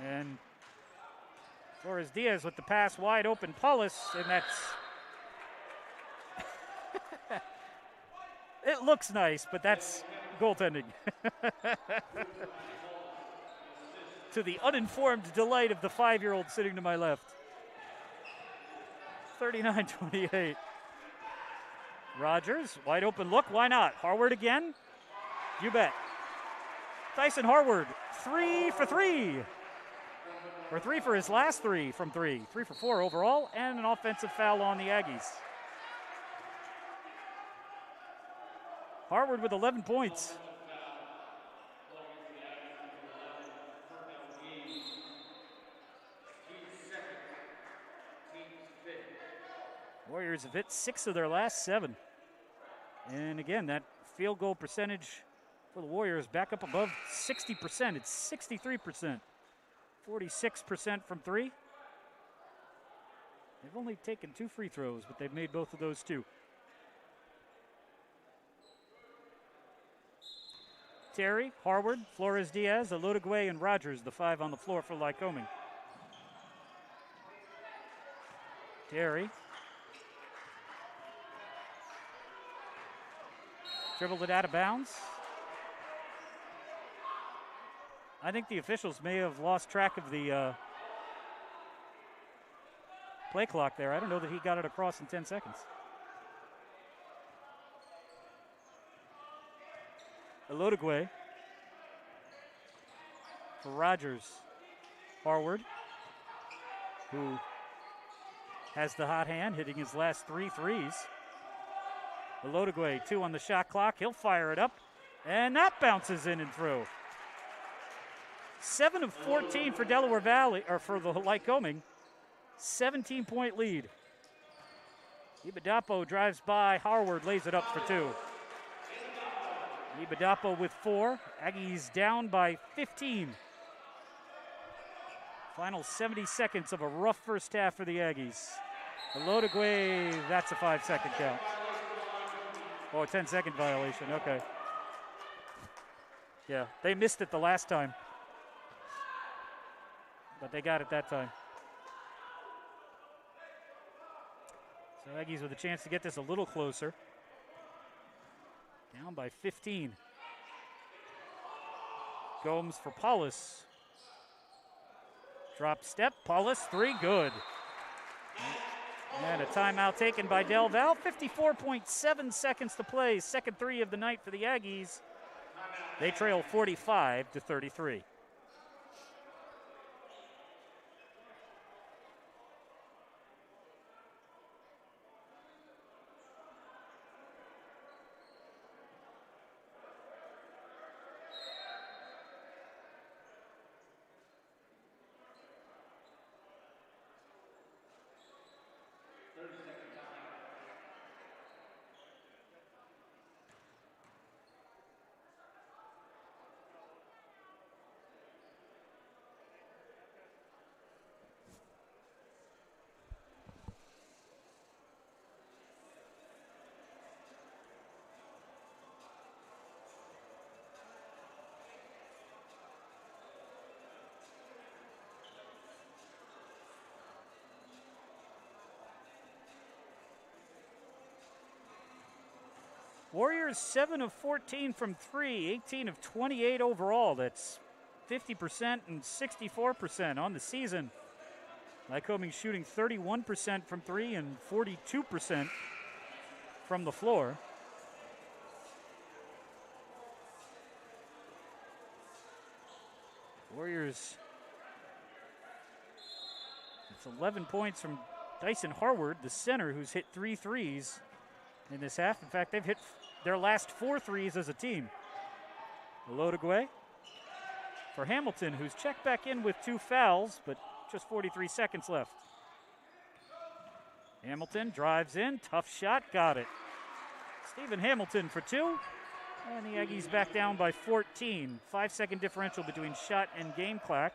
And Flores Diaz with the pass wide open. Paulus, and that's... It looks nice, but that's goaltending. To the uninformed delight of the 5-year-old sitting to my left. 39-28. Rogers, wide open look, why not? Harward again? You bet. Dyson Harward, 3 for 3. Or 3 for his last 3 from 3. 3 for 4 overall, and an offensive foul on the Aggies. Harward with 11 points. Warriors have hit 6 of their last 7. And again, that field goal percentage for the Warriors back up above 60%. It's 63%. 46% from 3. They've only taken 2 free throws, but they've made both of those too. Terry, Harward, Flores Diaz, Olodogwe, and Rogers, the 5 on the floor for Lycoming. Terry. Dribbled it out of bounds. I think the officials may have lost track of the play clock there. I don't know that he got it across in 10 seconds. Olodogwe for Rogers. Harward, who has the hot hand, hitting his last 3 threes. Olodogwe, 2 on the shot clock. He'll fire it up, and that bounces in and through. 7 of 14 for Delaware Valley, or for the Lycoming. 17-point lead. Ibadapo drives by. Harward lays it up for 2. Ibadapo with 4. Aggies down by 15. Final 70 seconds of a rough first half for the Aggies. Olodogwe, that's a 5-second count. Oh, a 10-second violation, okay. Yeah, they missed it the last time. But they got it that time. So Aggies with a chance to get this a little closer. Down by 15. Gomes for Paulus. Drop step, Paulus, 3, good. And a timeout taken by Del Val. 54.7 seconds to play. Second 3 of the night for the Aggies. They trail 45-33. Warriors 7 of 14 from 3, 18 of 28 overall. That's 50% and 64% on the season. Lycoming shooting 31% from 3 and 42% from the floor. Warriors, it's 11 points from Dyson Harward, the center, who's hit 3 threes in this half. In fact, they've hit their last 4 threes as a team. Olodogwe for Hamilton, who's checked back in with 2 fouls, but just 43 seconds left. Hamilton drives in, tough shot, got it. Stephen Hamilton for 2, and the Aggies back down by 14. 5-second differential between shot and game clock.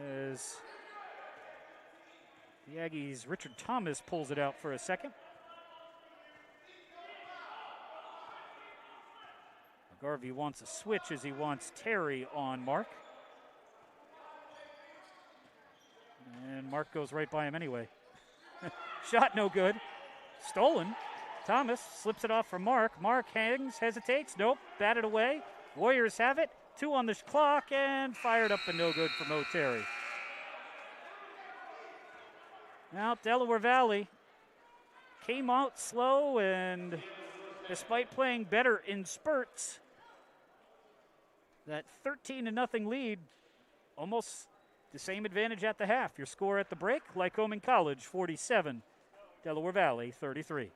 As the Aggies, Richard Thomas pulls it out for a second. Garvey wants a switch as he wants Terry on Mark. And Mark goes right by him anyway. Shot no good. Stolen. Thomas slips it off for Mark. Mark hangs, hesitates. Nope, batted away. Warriors have it. 2 on the clock and fired up and no good for Mo Terry. Now Delaware Valley came out slow, and despite playing better in spurts, that 13-0 lead, almost the same advantage at the half. Your score at the break, Lycoming College 47, Delaware Valley 33.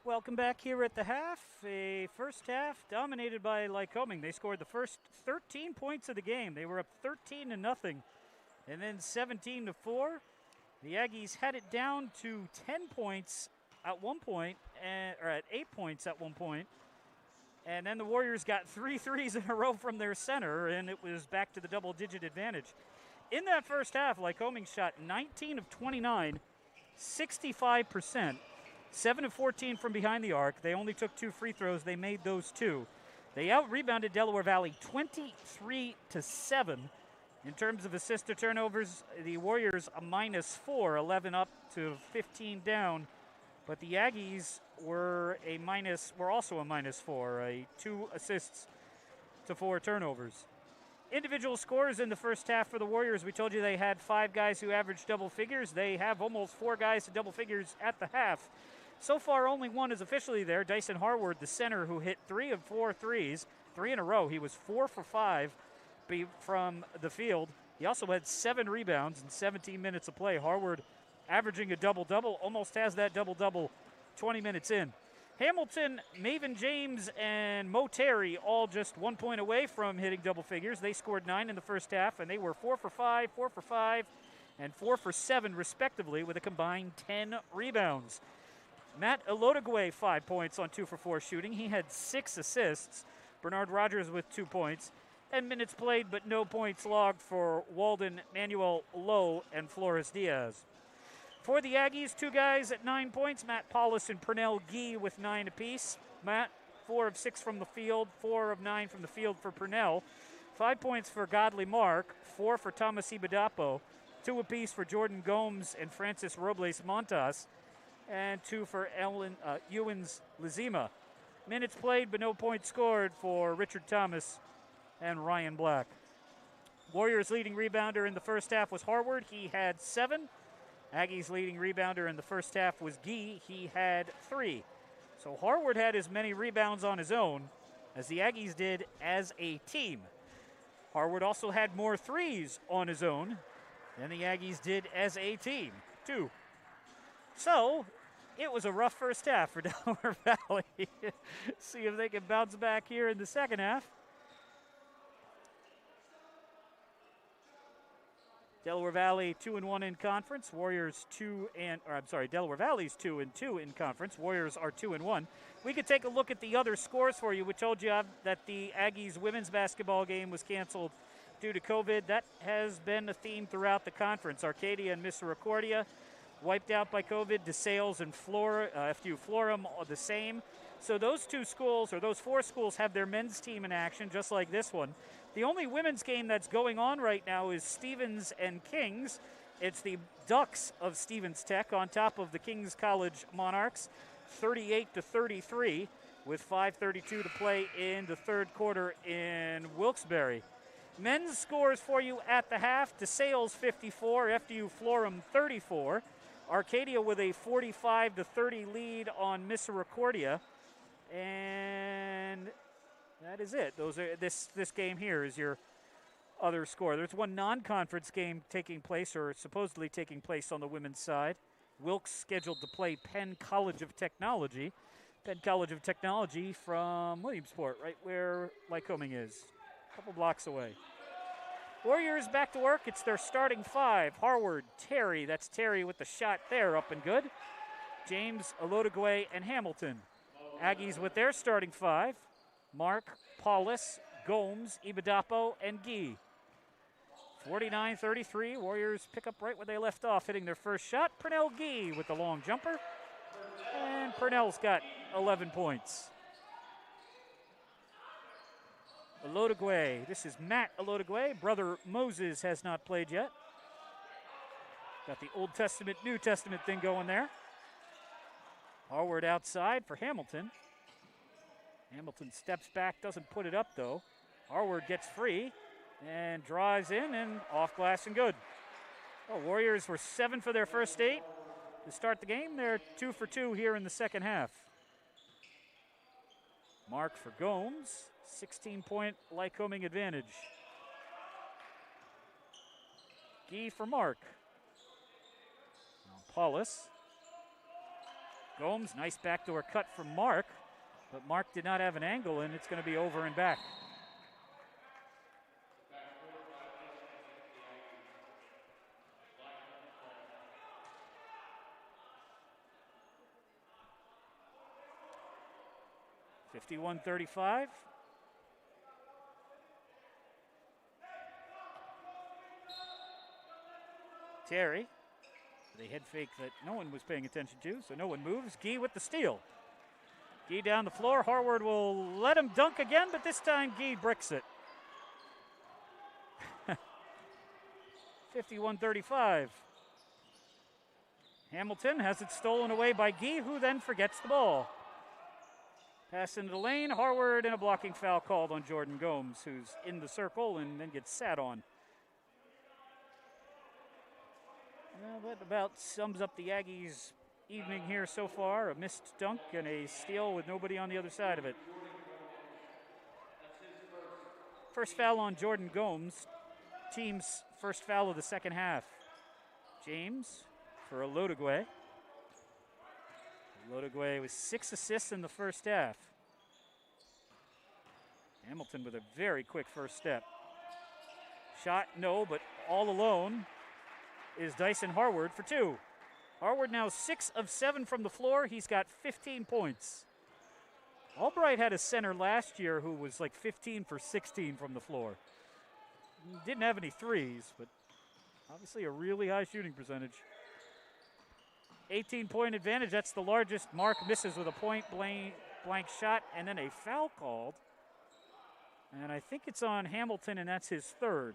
Welcome back here at the half. A first half dominated by Lycoming. They scored the first 13 points of the game. They were up 13-0, and then 17-4. The Aggies had it down to 10 points at one point, or at 8 points at one point. And then the Warriors got 3 threes in a row from their center, and it was back to the double-digit advantage. In that first half, Lycoming shot 19 of 29, 65%, 7 of 14 from behind the arc. They only took 2 free throws. They made those 2. They out-rebounded Delaware Valley 23-7. In terms of assist to turnovers, the Warriors a -4, 11 up to 15 down. But the Aggies were also a -4, 2 assists to 4 turnovers. Individual scores in the first half for the Warriors. We told you they had 5 guys who averaged double figures. They have almost 4 guys to double figures at the half. So far, only one is officially there. Dyson Harward, the center, who hit 3 of 4 threes, 3 in a row. He was 4 for 5 from the field. He also had 7 rebounds in 17 minutes of play. Harward averaging a double-double, almost has that double-double 20 minutes in. Hamilton, Maven James, and Mo Terry all just 1 point away from hitting double figures. They scored 9 in the first half, and they were 4 for 5, 4 for 5, and 4 for 7, respectively, with a combined 10 rebounds. Matt Elodegwe, 5 points on 2 for 4 shooting. He had 6 assists. Bernard Rogers with 2 points. And minutes played, but no points logged for Walden, Manuel Lowe, and Flores Diaz. For the Aggies, 2 guys at 9 points, Matt Paulus and Pernell Gee with 9 apiece. Matt, 4 of 6 from the field, 4 of 9 from the field for Pernell. 5 points for Godley Mark, 4 for Thomas Ibadapo, 2 apiece for Jordan Gomes and Francis Robles Montas, and 2 for Ewens Lizima. Minutes played, but no points scored for Richard Thomas and Ryan Black. Warriors' leading rebounder in the first half was Harward. He had 7. Aggies' leading rebounder in the first half was Gee. He had 3. So Harward had as many rebounds on his own as the Aggies did as a team. Harward also had more threes on his own than the Aggies did as a team, 2. So it was a rough first half for Delaware Valley. See if they can bounce back here in the second half. Delaware Valley 2-1 in conference. Delaware Valley's 2-2 in conference. Warriors are 2-1. We could take a look at the other scores for you. We told you that the Aggies women's basketball game was canceled due to COVID. That has been a theme throughout the conference. Arcadia and Misericordia wiped out by COVID. DeSales and FDU Florham are the same. So those 2 schools, or those 4 schools, have their men's team in action, just like this one. The only women's game that's going on right now is Stevens and Kings. It's the Ducks of Stevens Tech on top of the Kings College Monarchs, 38-33, with 5:32 to play in the third quarter in Wilkes-Barre. Men's scores for you at the half: DeSales 54, FDU Florham 34. Arcadia with a 45-30 lead on Misericordia. And that is it. This game here is your other score. There's one non-conference game taking place, or supposedly taking place, on the women's side. Wilkes scheduled to play Penn College of Technology. Penn College of Technology from Williamsport, right where Lycoming is, a couple blocks away. Warriors back to work. It's their starting 5. Harward, Terry. That's Terry with the shot there, up and good. James, Elodegwe, and Hamilton. Aggies with their starting 5. Mark, Paulus, Gomes, Ibadapo, and Gee. 49-33. Warriors pick up right where they left off, hitting their first shot. Pernell Gee with the long jumper. And Pernell's got 11 points. Elodegwe. This is Matt Elodegwe. Brother Moses has not played yet. Got the Old Testament, New Testament thing going there. Harward outside for Hamilton. Hamilton steps back, doesn't put it up though. Harward gets free and draws in and off glass and good. Oh, Warriors were 7 for their first 8 to start the game. They're 2 for 2 here in the second half. Mark for Gomes. 16-point Lycoming advantage. Gee for Mark. Now Paulus. Gomes, nice backdoor cut from Mark, but Mark did not have an angle, and it's going to be over and back. (51-35). Terry, the head fake that no one was paying attention to, so no one moves. Gee with the steal. Gee down the floor. Harward will let him dunk again, but this time Gee bricks it. 51-35. Hamilton has it stolen away by Gee, who then forgets the ball. Pass into the lane. Harward and a blocking foul called on Jordan Gomes, who's in the circle and then gets sat on. Well, that about sums up the Aggies' evening here so far. A missed dunk and a steal with nobody on the other side of it. First foul on Jordan Gomes. Team's first foul of the second half. James for Olodogwe. Olodogwe with 6 assists in the first half. Hamilton with a very quick first step. Shot, no, but all alone is Dyson Harward for 2. Harward now 6 of 7 from the floor. He's got 15 points. Albright had a center last year who was like 15 for 16 from the floor. Didn't have any threes, but obviously a really high shooting percentage. 18-point advantage, that's the largest. Mark misses with a point blank shot and then a foul called. And I think it's on Hamilton, and that's his third.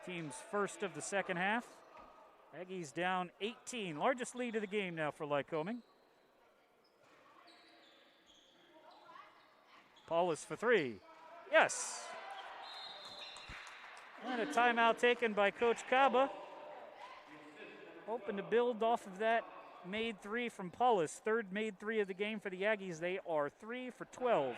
Team's first of the second half. Aggies down 18. Largest lead of the game now for Lycoming. Paulus for 3. Yes. And a timeout taken by Coach Kaba. Hoping to build off of that made 3 from Paulus. Third made 3 of the game for the Aggies. They are 3 for 12.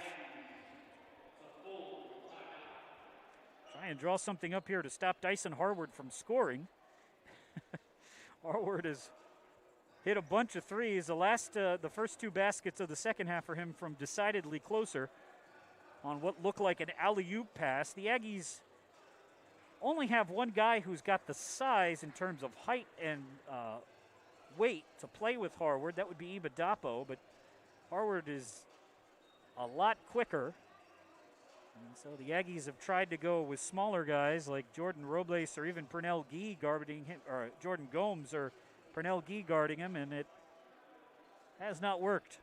Try and draw something up here to stop Dyson Harward from scoring. Harward has hit a bunch of threes. The first 2 baskets of the second half for him from decidedly closer on what looked like an alley-oop pass. The Aggies only have one guy who's got the size in terms of height and weight to play with Harward. That would be Ibadapo, but Harward is a lot quicker. And so the Aggies have tried to go with smaller guys like Jordan Robles or even Pernell Gee guarding him, or Jordan Gomes or Pernell Gee guarding him, and it has not worked.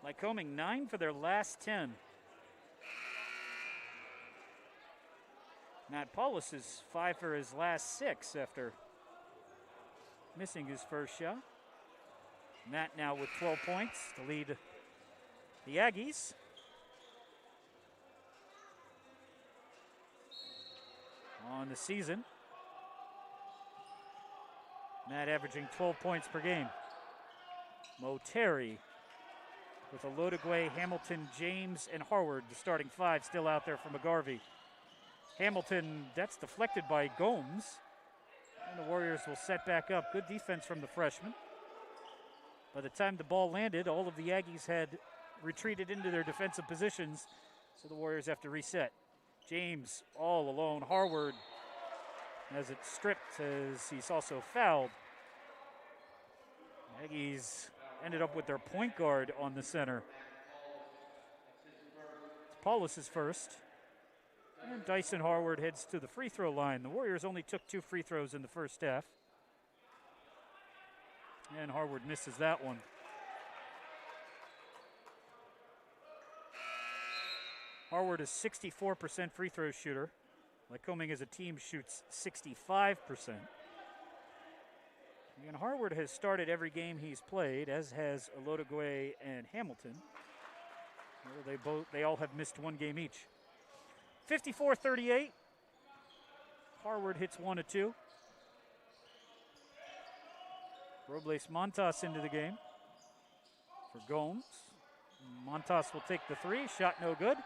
Lycoming 9 for their last 10. Matt Paulus is 5 for his last 6 after missing his first shot. Matt now with 12 points to lead the Aggies. On the season, Matt averaging 12 points per game. Mo Terry with Olodogwe, Hamilton, James, and Harward, the starting 5 still out there from McGarvey. Hamilton, that's deflected by Gomes. And the Warriors will set back up. Good defense from the freshman. By the time the ball landed, all of the Aggies had retreated into their defensive positions, so the Warriors have to reset. James all alone. Harward has it stripped as he's also fouled. Aggies ended up with their point guard on the center. Paulus is first. And Dyson Harward heads to the free throw line. The Warriors only took 2 free throws in the first half. And Harward misses that one. Harward is 64% free throw shooter. Lycoming as a team shoots 65%. And Harward has started every game he's played, as has Olodogwe and Hamilton. They all have missed one game each. 54-38. Harward hits 1 of 2. Robles Montas into the game for Gomes. Montas will take the 3. Shot no good.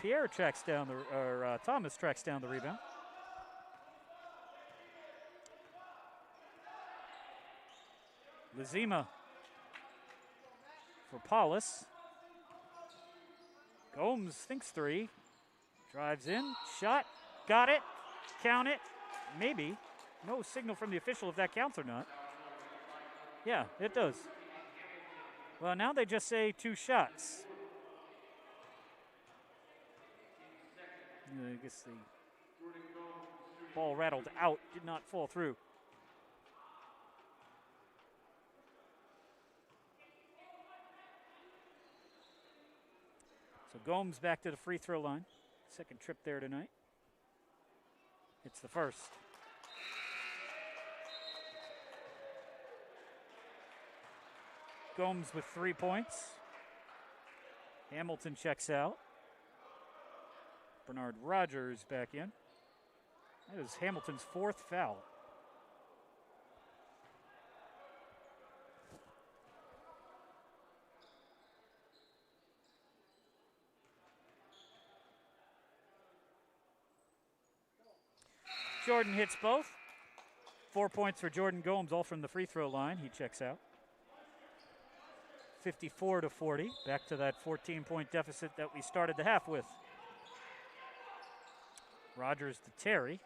Thomas tracks down the rebound. Lizima for Paulus. Gomes thinks 3. Drives in. Shot. Got it. Count it. Maybe. No signal from the official if that counts or not. Yeah, it does. Well, now they just say 2 shots. I guess the ball rattled out, did not fall through. So Gomes back to the free throw line. Second trip there tonight. It's the first. Gomes with 3 points. Hamilton checks out. Bernard Rogers back in. That is Hamilton's 4th foul. Jordan hits both. 4 points for Jordan Gomes, all from the free throw line. He checks out. 54-40, back to that 14-point deficit that we started the half with. Rogers to Terry,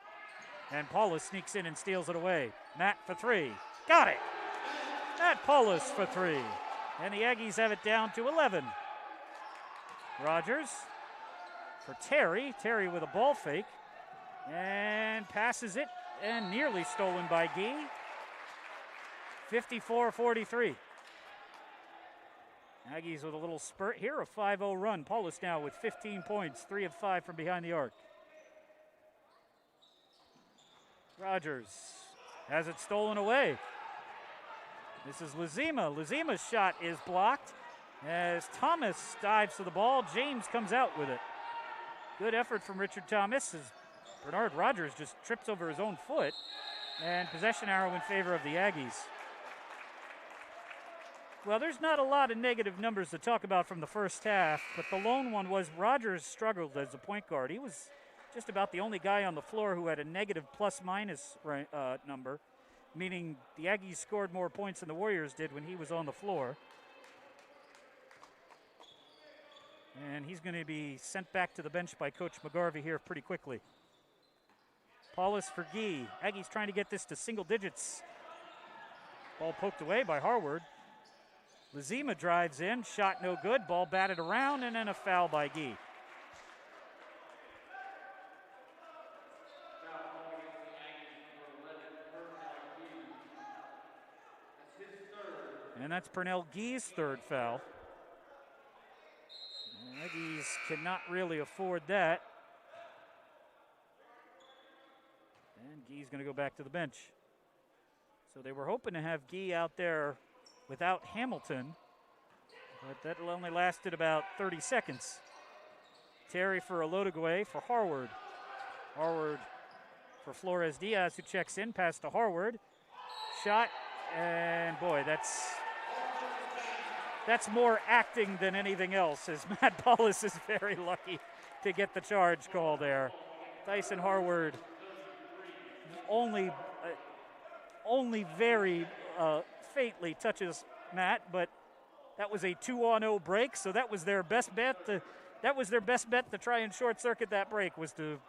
and Paulus sneaks in and steals it away. Matt for 3, got it! Matt Paulus for 3, and the Aggies have it down to 11. Rogers for Terry, Terry with a ball fake, and passes it, and nearly stolen by Gee. 54-43. Aggies with a little spurt here, a 5-0 run. Paulus now with 15 points, 3 of 5 from behind the arc. Rogers has it stolen away. This is Lizima. Lizima's shot is blocked as Thomas dives to the ball. James comes out with it. Good effort from Richard Thomas as Bernard Rogers just trips over his own foot, and possession arrow in favor of the Aggies. Well, there's not a lot of negative numbers to talk about from the first half, but the lone one was Rogers struggled as a point guard. He was just about the only guy on the floor who had a negative plus-minus number, meaning the Aggies scored more points than the Warriors did when he was on the floor. And he's going to be sent back to the bench by Coach McGarvey here pretty quickly. Paulus for Gee. Aggies trying to get this to single digits. Ball poked away by Harward. Lizima drives in, shot no good, ball batted around, and then a foul by Gee. And that's Pernell Gee's 3rd foul. Aggies cannot really afford that. And Gee's going to go back to the bench. So they were hoping to have Gee out there without Hamilton, but that only lasted about 30 seconds. Terry for Olodogwe for Harward. Harward for Flores Diaz, who checks in, pass to Harward. Shot, and boy, that's more acting than anything else, as Matt Paulus is very lucky to get the charge call there. Tyson Harward only very faintly touches Matt, but that was a 2-on-0 break, so that was their best bet. That was their best bet to try and short circuit that break, was to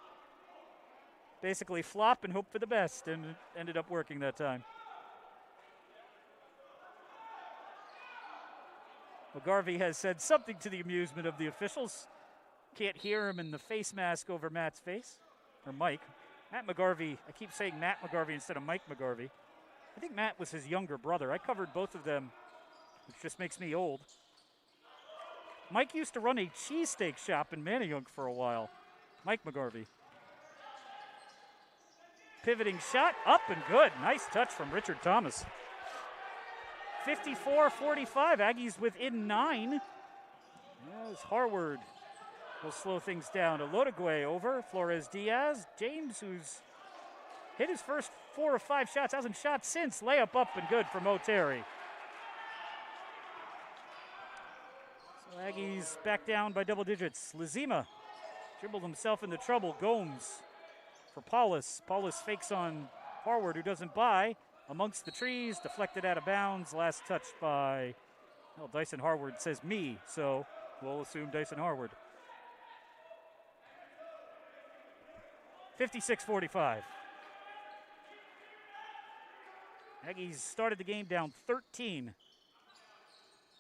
basically flop and hope for the best, and it ended up working that time. McGarvey has said something to the amusement of the officials. Can't hear him in the face mask over Matt's face, or Mike. Matt McGarvey, I keep saying Matt McGarvey instead of Mike McGarvey. I think Matt was his younger brother. I covered both of them, which just makes me old. Mike used to run a cheesesteak shop in Manayunk for a while. Mike McGarvey. pivoting shot, up and good. Nice touch from Richard Thomas. 54-45, Aggies within 9. As Harward will slow things down. Olodogwe over, Flores Diaz. James, who's hit his first 4 or 5 shots, hasn't shot since. Layup up and good for Mo Terry. So Aggies back down by double digits. Lazima dribbled himself into trouble. Gomes for Paulus. Paulus fakes on Harward, who doesn't buy. Amongst the trees, deflected out of bounds. Last touched by, well, Dyson Harward says me, so we'll assume Dyson Harward. 56-45. Aggies started the game down 13.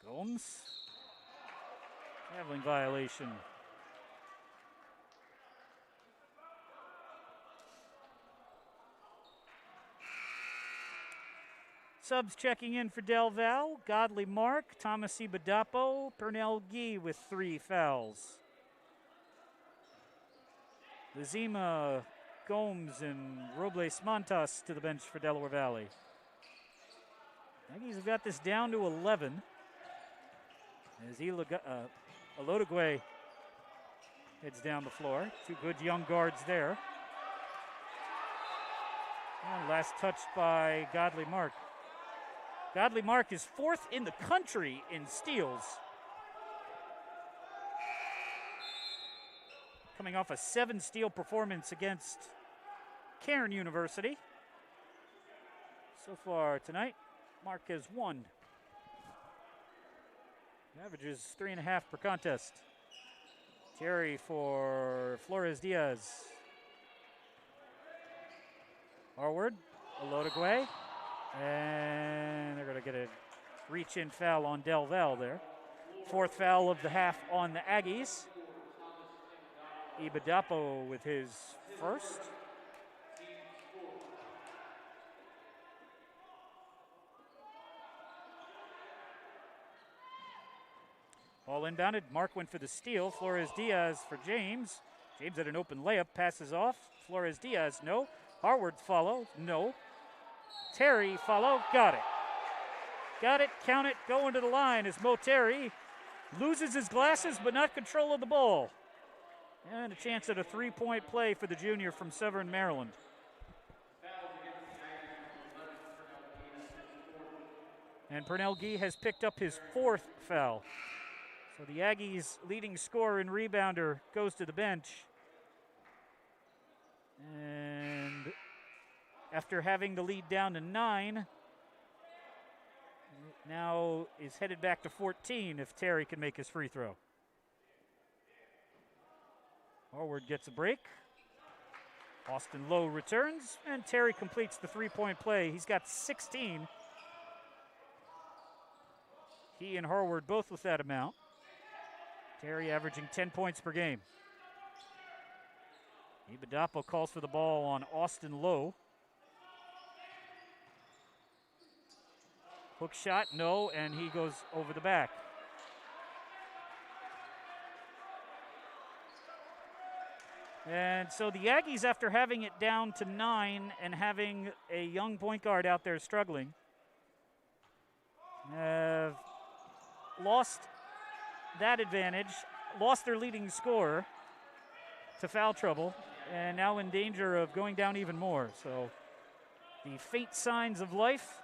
Gomes. Traveling violation. Subs checking in for Del Val. Godley Mark, Thomas Ibadapo, Pernell Gee with 3 fouls. Lazima, Gomes, and Robles Montas to the bench for Delaware Valley. Aggies have got this down to 11. As Olodogwe heads down the floor. 2 good young guards there. And last touched by Godley Mark. Godley Mark is 4th in the country in steals. Coming off a 7-steal performance against Cairn University. So far tonight, Mark has 1. Averages 3.5 per contest. Terry for Flores Diaz. Harward, Olodogwe. And they're going to get a reach-in foul on Del Val there. 4th foul of the half on the Aggies. Ibadapo with his first. Ball inbounded. Mark went for the steal. Flores Diaz for James. James had an open layup. Passes off. Flores Diaz, no. Harward follow, no. Terry follow, got it. Got it, count it, going to the line as Mo Terry loses his glasses but not control of the ball. And a chance at a 3-point play for the junior from Severn, Maryland. And Pernell Gee has picked up his 4th foul. So the Aggies' leading scorer and rebounder goes to the bench. And after having the lead down to 9, now is headed back to 14 if Terry can make his free throw. Harward gets a break. Austin Lowe returns, and Terry completes the 3-point play. He's got 16. He and Harward both with that amount. Terry averaging 10 points per game. Ibadapo calls for the ball on Austin Lowe. Hook shot, no, and he goes over the back. And so the Aggies, after having it down to 9 and having a young point guard out there struggling, have lost that advantage, lost their leading scorer to foul trouble, and now in danger of going down even more. So the faint signs of life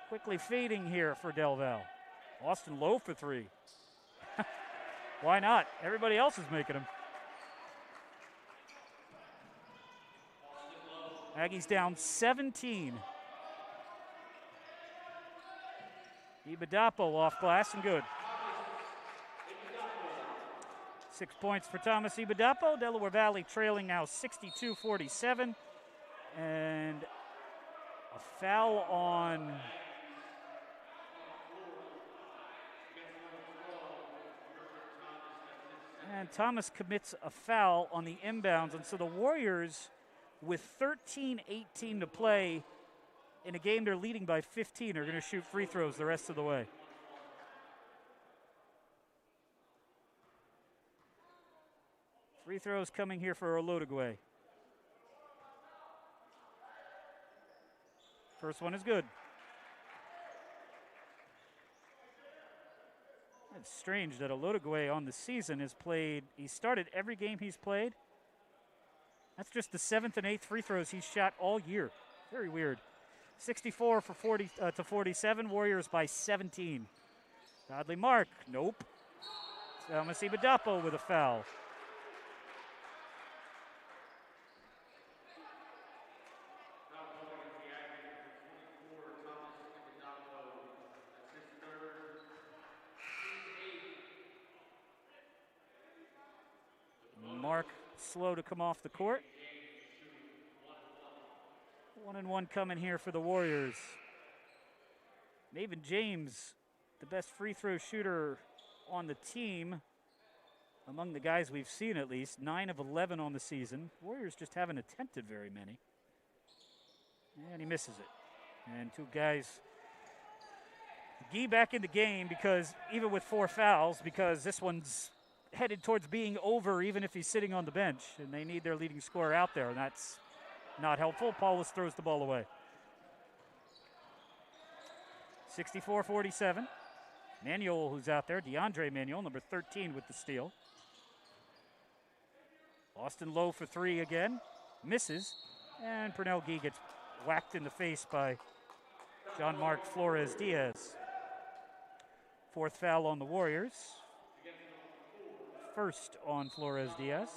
quickly fading here for Del Val. Austin Lowe for 3. Why not? Everybody else is making them. Aggies down 17. Ibadapo off glass and good. 6 points for Thomas Ibadapo. Delaware Valley trailing now 62-47. And a foul on and Thomas commits a foul on the inbounds. And so the Warriors, with 13:18 to play in a game they're leading by 15, are going to shoot free throws the rest of the way. Free throws coming here for Olodogwe. First one is good. It's strange that Olodogwe on the season has played, he started every game he's played. That's just the 7th and 8th free throws he's shot all year. Very weird. 64 for 40 to 47, Warriors by 17. Godly mark, nope. Thomas Ibadapo with a foul. Mark slow to come off the court. 1-1 coming here for the Warriors. Maven James, the best free throw shooter on the team, among the guys we've seen at least, 9 of 11 on the season. Warriors just haven't attempted very many. And he misses it. And two guys, Gee back in the game because even with 4 fouls, because this one's headed towards being over even if he's sitting on the bench, and they need their leading scorer out there, and that's not helpful. Paulus throws the ball away. 64-47. Manuel, who's out there, DeAndre Manuel, number 13 with the steal. Austin Lowe for 3 again, misses, and Pernell Gee gets whacked in the face by John Mark Flores Diaz. 4th foul on the Warriors. First on Flores Diaz.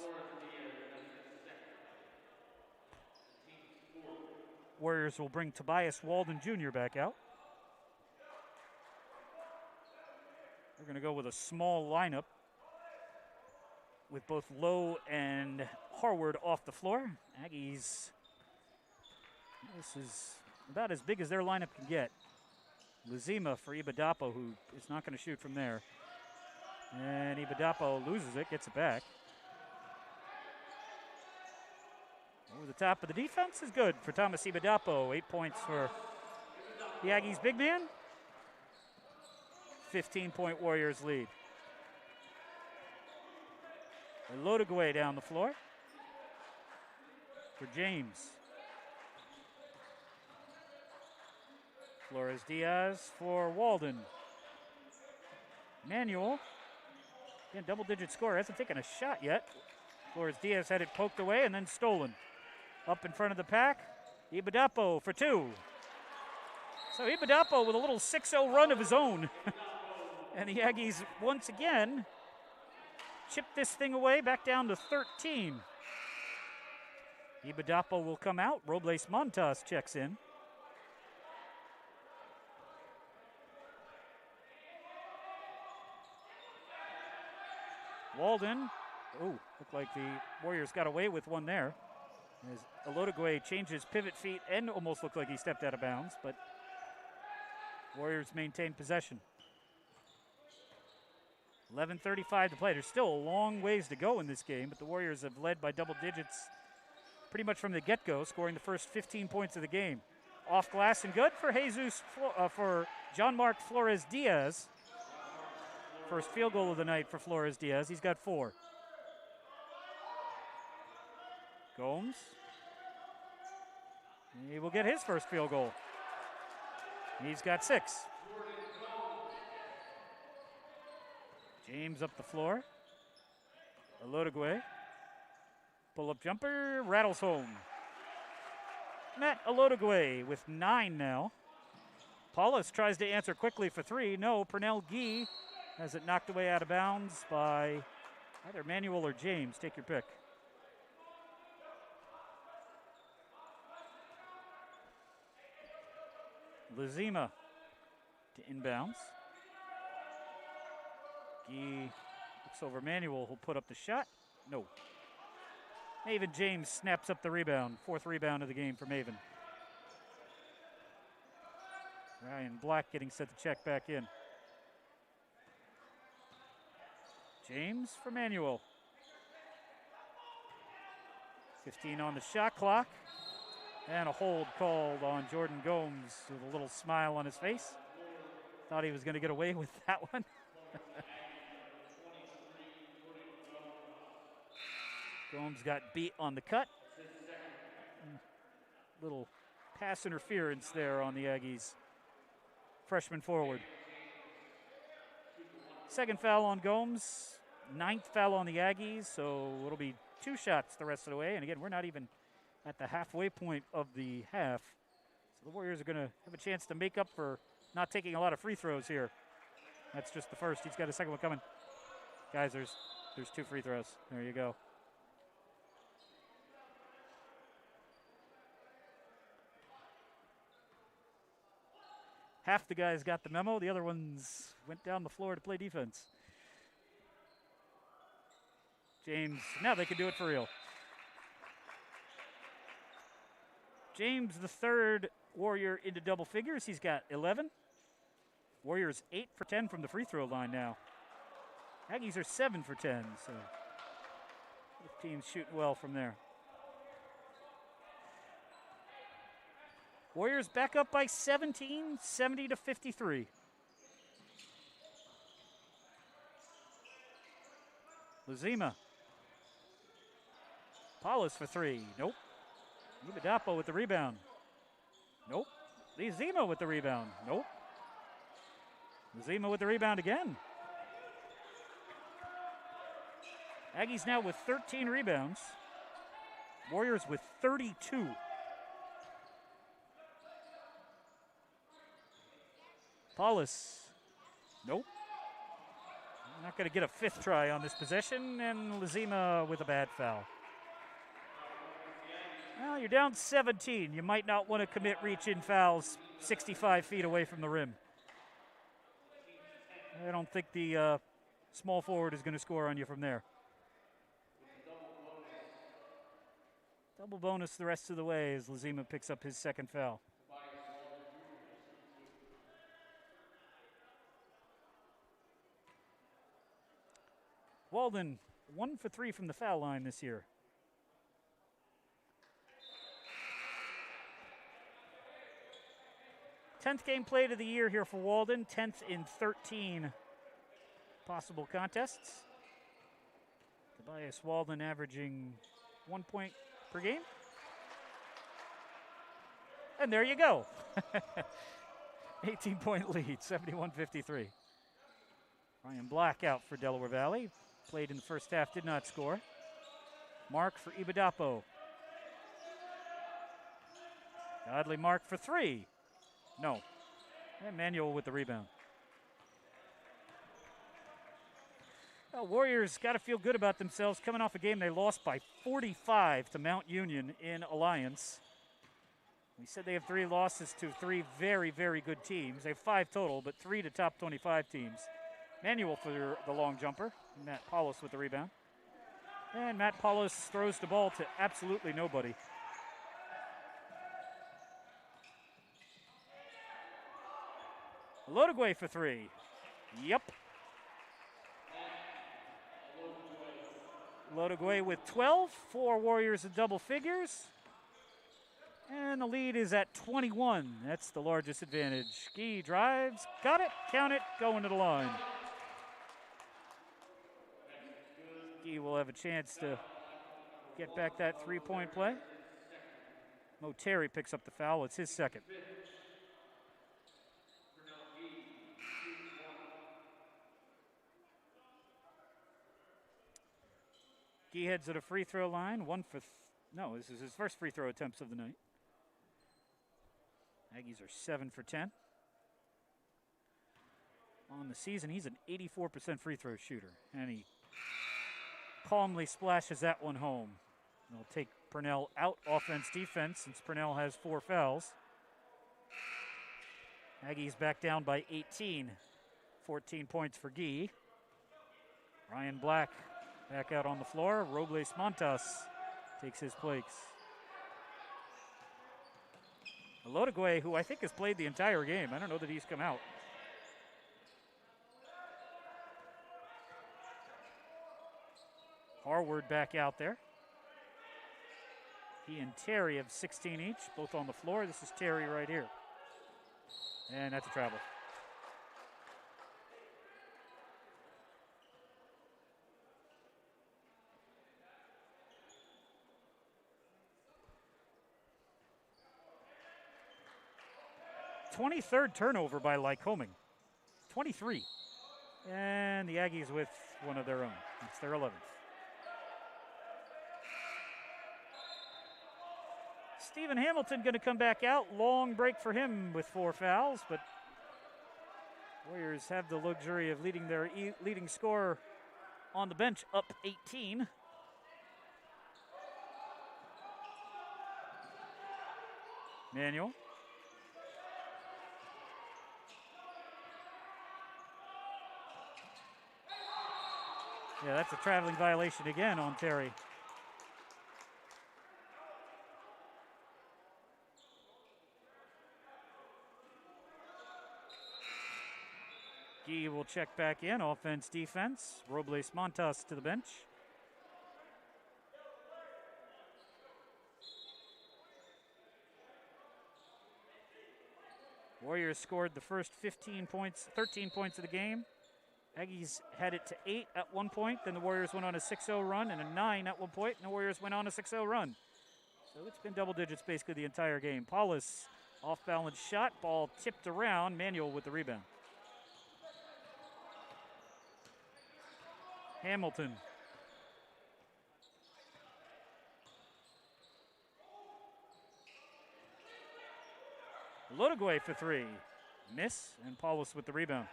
Warriors will bring Tobias Walden Jr. back out. We're going to go with a small lineup with both Lowe and Harward off the floor. Aggies, this is about as big as their lineup can get. Lizima for Ibadapo, who is not going to shoot from there. And Ibadapo loses it, gets it back. Over the top of the defense is good for Thomas Ibadapo. 8 points for the Aggies' big man. 15-point Warriors lead. Olodogwe down the floor for James. Flores Diaz for Walden. Manuel, again, double-digit scorer, hasn't taken a shot yet. Flores Diaz had it poked away and then stolen. Up in front of the pack, Ibadapo for 2. So Ibadapo with a little 6-0 run of his own. And the Aggies, once again, chip this thing away back down to 13. Ibadapo will come out. Robles Montas checks in. Walden, looked like the Warriors got away with one there. As Olodogwe changes pivot feet and almost looked like he stepped out of bounds, but Warriors maintain possession. 11:35 to play. There's still a long ways to go in this game, but the Warriors have led by double digits pretty much from the get-go, scoring the first 15 points of the game. Off glass and good for for John Mark Flores Diaz. First field goal of the night for Flores Diaz. He's got 4. Gomes. He will get his first field goal. He's got 6. James up the floor. Olodogwe. Pull-up jumper, rattles home. Matt Olodogwe with 9 now. Paulus tries to answer quickly for 3. No, Pernell Gee has it knocked away out of bounds by either Manuel or James. Take your pick. Lizima to inbounds. Gee looks over Manuel, who'll put up the shot. No. Maven James snaps up the rebound. 4th rebound of the game for Maven. Ryan Black getting set to check back in. James for Manuel. 15 on the shot clock. And a hold called on Jordan Gomes with a little smile on his face. Thought he was going to get away with that one. Gomes got beat on the cut. Little pass interference there on the Aggies. Freshman forward. Second foul on Gomes. 9th foul on the Aggies, so it'll be 2 shots the rest of the way. And again, we're not even at the halfway point of the half. So the Warriors are going to have a chance to make up for not taking a lot of free throws here. That's just the first. He's got a second one coming. Guys, there's 2 free throws. There you go. Half the guys got the memo. The other ones went down the floor to play defense. James, now they can do it for real. James, the third Warrior into double figures. He's got 11. Warriors 8 for 10 from the free throw line now. Aggies are 7 for 10, so both teams shooting well from there. Warriors back up by 17, 70-53. Lizima. Paulus for 3. Nope. Ibadapo with the rebound. Nope. Lizima with the rebound. Nope. Lizima with the rebound again. Aggies now with 13 rebounds. Warriors with 32. Paulus. Nope. Not going to get a 5th try on this possession, and Lizima with a bad foul. Well, you're down 17. You might not want to commit reach-in fouls 65 feet away from the rim. I don't think the small forward is going to score on you from there. Double bonus the rest of the way as Lizima picks up his 2nd foul. Walden, 1 for 3 from the foul line this year. Tenth game played of the year here for Walden, 10th in 13 possible contests. Tobias Walden averaging 1 point per game. And there you go. 18-point lead, 71-53. Ryan Black out for Delaware Valley. Played in the first half, did not score. Mark for Ibadapo. Godley Mark for 3. No. And Manuel with the rebound. Well, Warriors got to feel good about themselves coming off a game they lost by 45 to Mount Union in Alliance. We said they have 3 losses to 3 very, very good teams. They have 5 total, but 3 to top 25 teams. Manuel for the long jumper. Matt Paulus with the rebound. And Matt Paulus throws the ball to absolutely nobody. Lodogwe for 3. Yep. Lodogwe with 12. 4 Warriors in double figures. And the lead is at 21. That's the largest advantage. Ski drives. Got it. Count it. Going to the line. Ski will have a chance to get back that 3-point play. Mo Terry picks up the foul. It's his 2nd. He heads to the free throw line. No, this is his first free throw attempts of the night. Aggies are 7 for 10. On the season, he's an 84% free throw shooter. And he calmly splashes that one home. They'll take Purnell out offense-defense since Purnell has 4 fouls. Aggies back down by 18. 14 points for Guy. Ryan Black back out on the floor. Robles Montas takes his place. Lodogwe, who I think has played the entire game. I don't know that he's come out. Harward back out there. He and Terry have 16 each, both on the floor. This is Terry right here. And that's a travel. 23rd turnover by Lycoming. 23. And the Aggies with one of their own. It's their 11th. Stephen Hamilton going to come back out. Long break for him with 4 fouls, but Warriors have the luxury of leading their leading scorer on the bench up 18. Manuel. Yeah, that's a traveling violation again on Terry. Gee will check back in, offense, defense. Robles Montas to the bench. Warriors scored the first 13 points of the game. Aggies had it to 8 at one point. Then the Warriors went on a 6-0 run and a 9 at one point, and the Warriors went on a 6-0 run. So it's been double digits basically the entire game. Paulus, off-balance shot, ball tipped around. Manuel with the rebound. Hamilton. Lodogwe for 3. Miss, and Paulus with the rebound.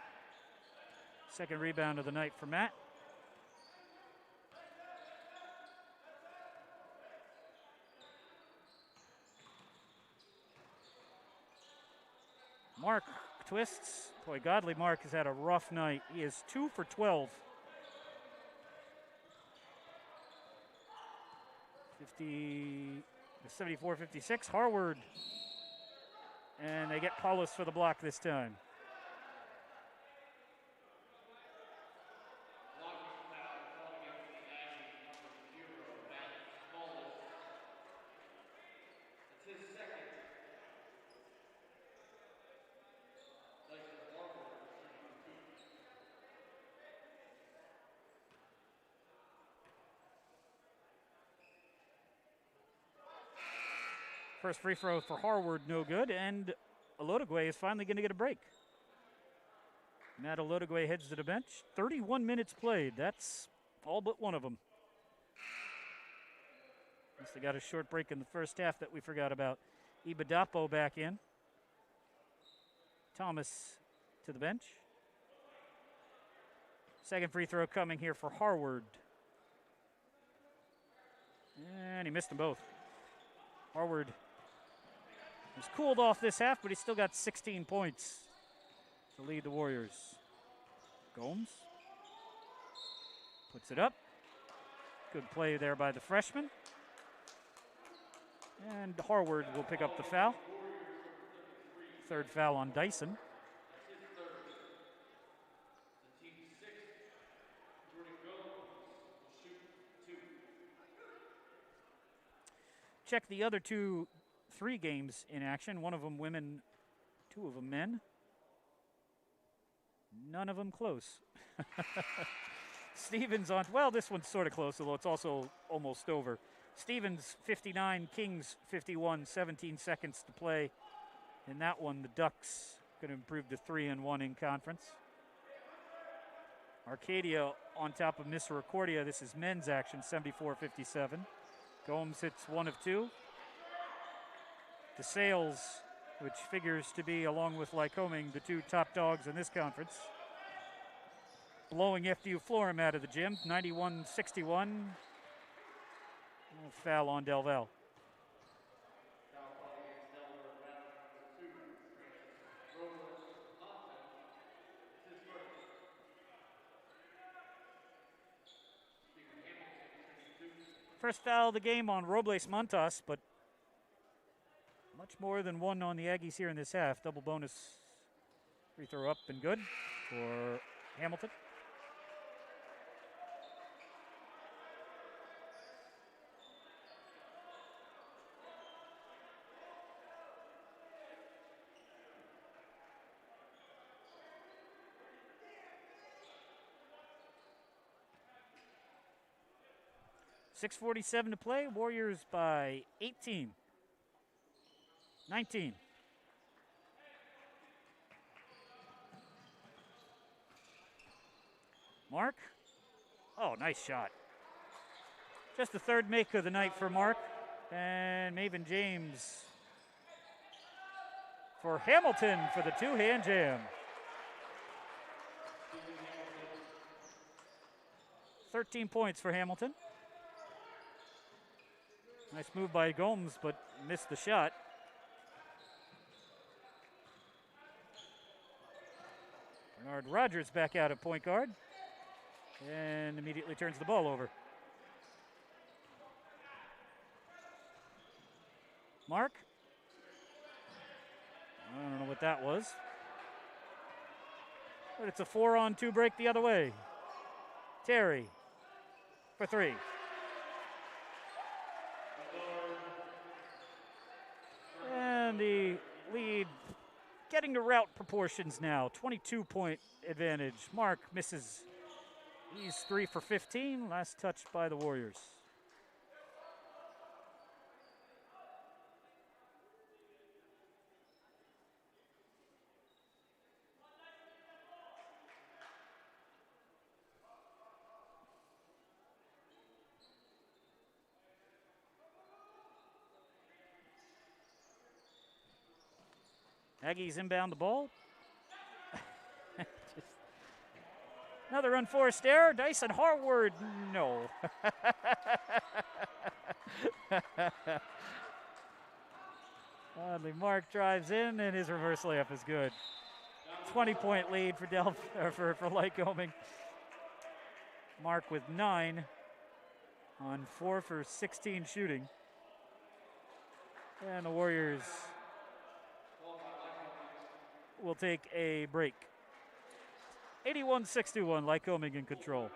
Second rebound of the night for Matt. Mark twists. Boy, Godly Mark has had a rough night. He is 2 for 12. 74-56. Harward. And they get Paulus for the block this time. First free throw for Harward, no good, and Olodogwe is finally going to get a break. Matt Olodogwe heads to the bench. 31 minutes played. That's all but one of them. Must have got a short break in the first half that we forgot about. Ibadapo back in. Thomas to the bench. Second free throw coming here for Harward. And he missed them both. Harward was cooled off this half, but he still got 16 points to lead the Warriors. Gomes puts it up. Good play there by the freshman. And Harward will pick up the foul. Third foul on Dyson. Check the other 3 games in action. One of them women, 2 of them men. None of them close. Stevens on, well, this one's sort of close, although it's also almost over. Stevens 59, Kings 51, 17 seconds to play. In that one, the Ducks going to improve to 3-1 in conference. Arcadia on top of Misericordia. This is men's action, 74-57. Gomes hits 1 of 2. DeSales, which figures to be, along with Lycoming, the 2 top dogs in this conference. Blowing FDU Florham out of the gym, 91-61. Foul on Del Val. First foul of the game on Robles Montas, but much more than one on the Aggies here in this half. Double bonus free throw up and good for Hamilton. .647 to play. Warriors by 18. 19. Mark. Oh, nice shot. Just the third make of the night for Mark. And Maven James for Hamilton for the two-hand jam. 13 points for Hamilton. Nice move by Gomes, but missed the shot. Bernard Rogers back out at point guard and immediately turns the ball over. Mark. I don't know what that was. But it's a 4-on-2 break the other way. Terry for three. And the lead getting to route proportions now. 22-point advantage. Mark misses. He's 3 for 15. Last touched by the Warriors. Aggies inbound the ball. Another unforced error. Dyson Harward, no. Oddly, Mark drives in, and his reverse layup is good. 20-point lead for Lycoming. Mark with 9 on 4 for 16 shooting. And the Warriors will take a break. 81-61, Lycoming in control.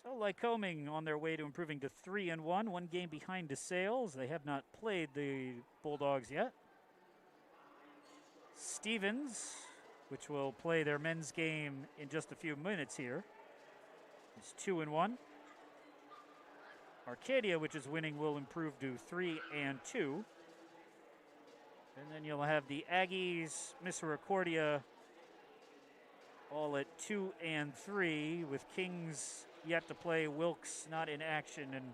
So Lycoming on their way to improving to 3-1, one game behind DeSales. They have not played the Bulldogs yet. Stevens, which will play their men's game in just a few minutes here, is 2-1. Arcadia, which is winning, will improve to 3-2. And then you'll have the Aggies, Misericordia, all at 2-3, with Kings yet to play, Wilkes not in action, and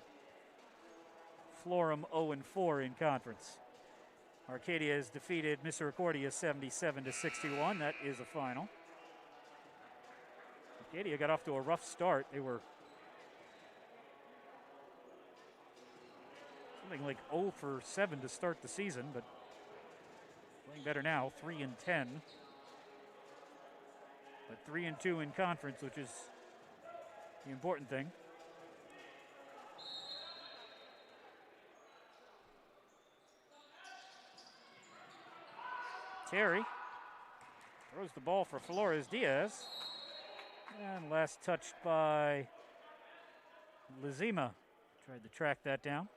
Florham 0-4 in conference. Arcadia has defeated Misericordia 77-61. That is a final. Arcadia got off to a rough start. They were something like 0 for 7 to start the season, but playing better now, 3-10. But 3-2 in conference, which is the important thing. Terry throws the ball for Flores Diaz. And last touched by Lizima. Tried to track that down.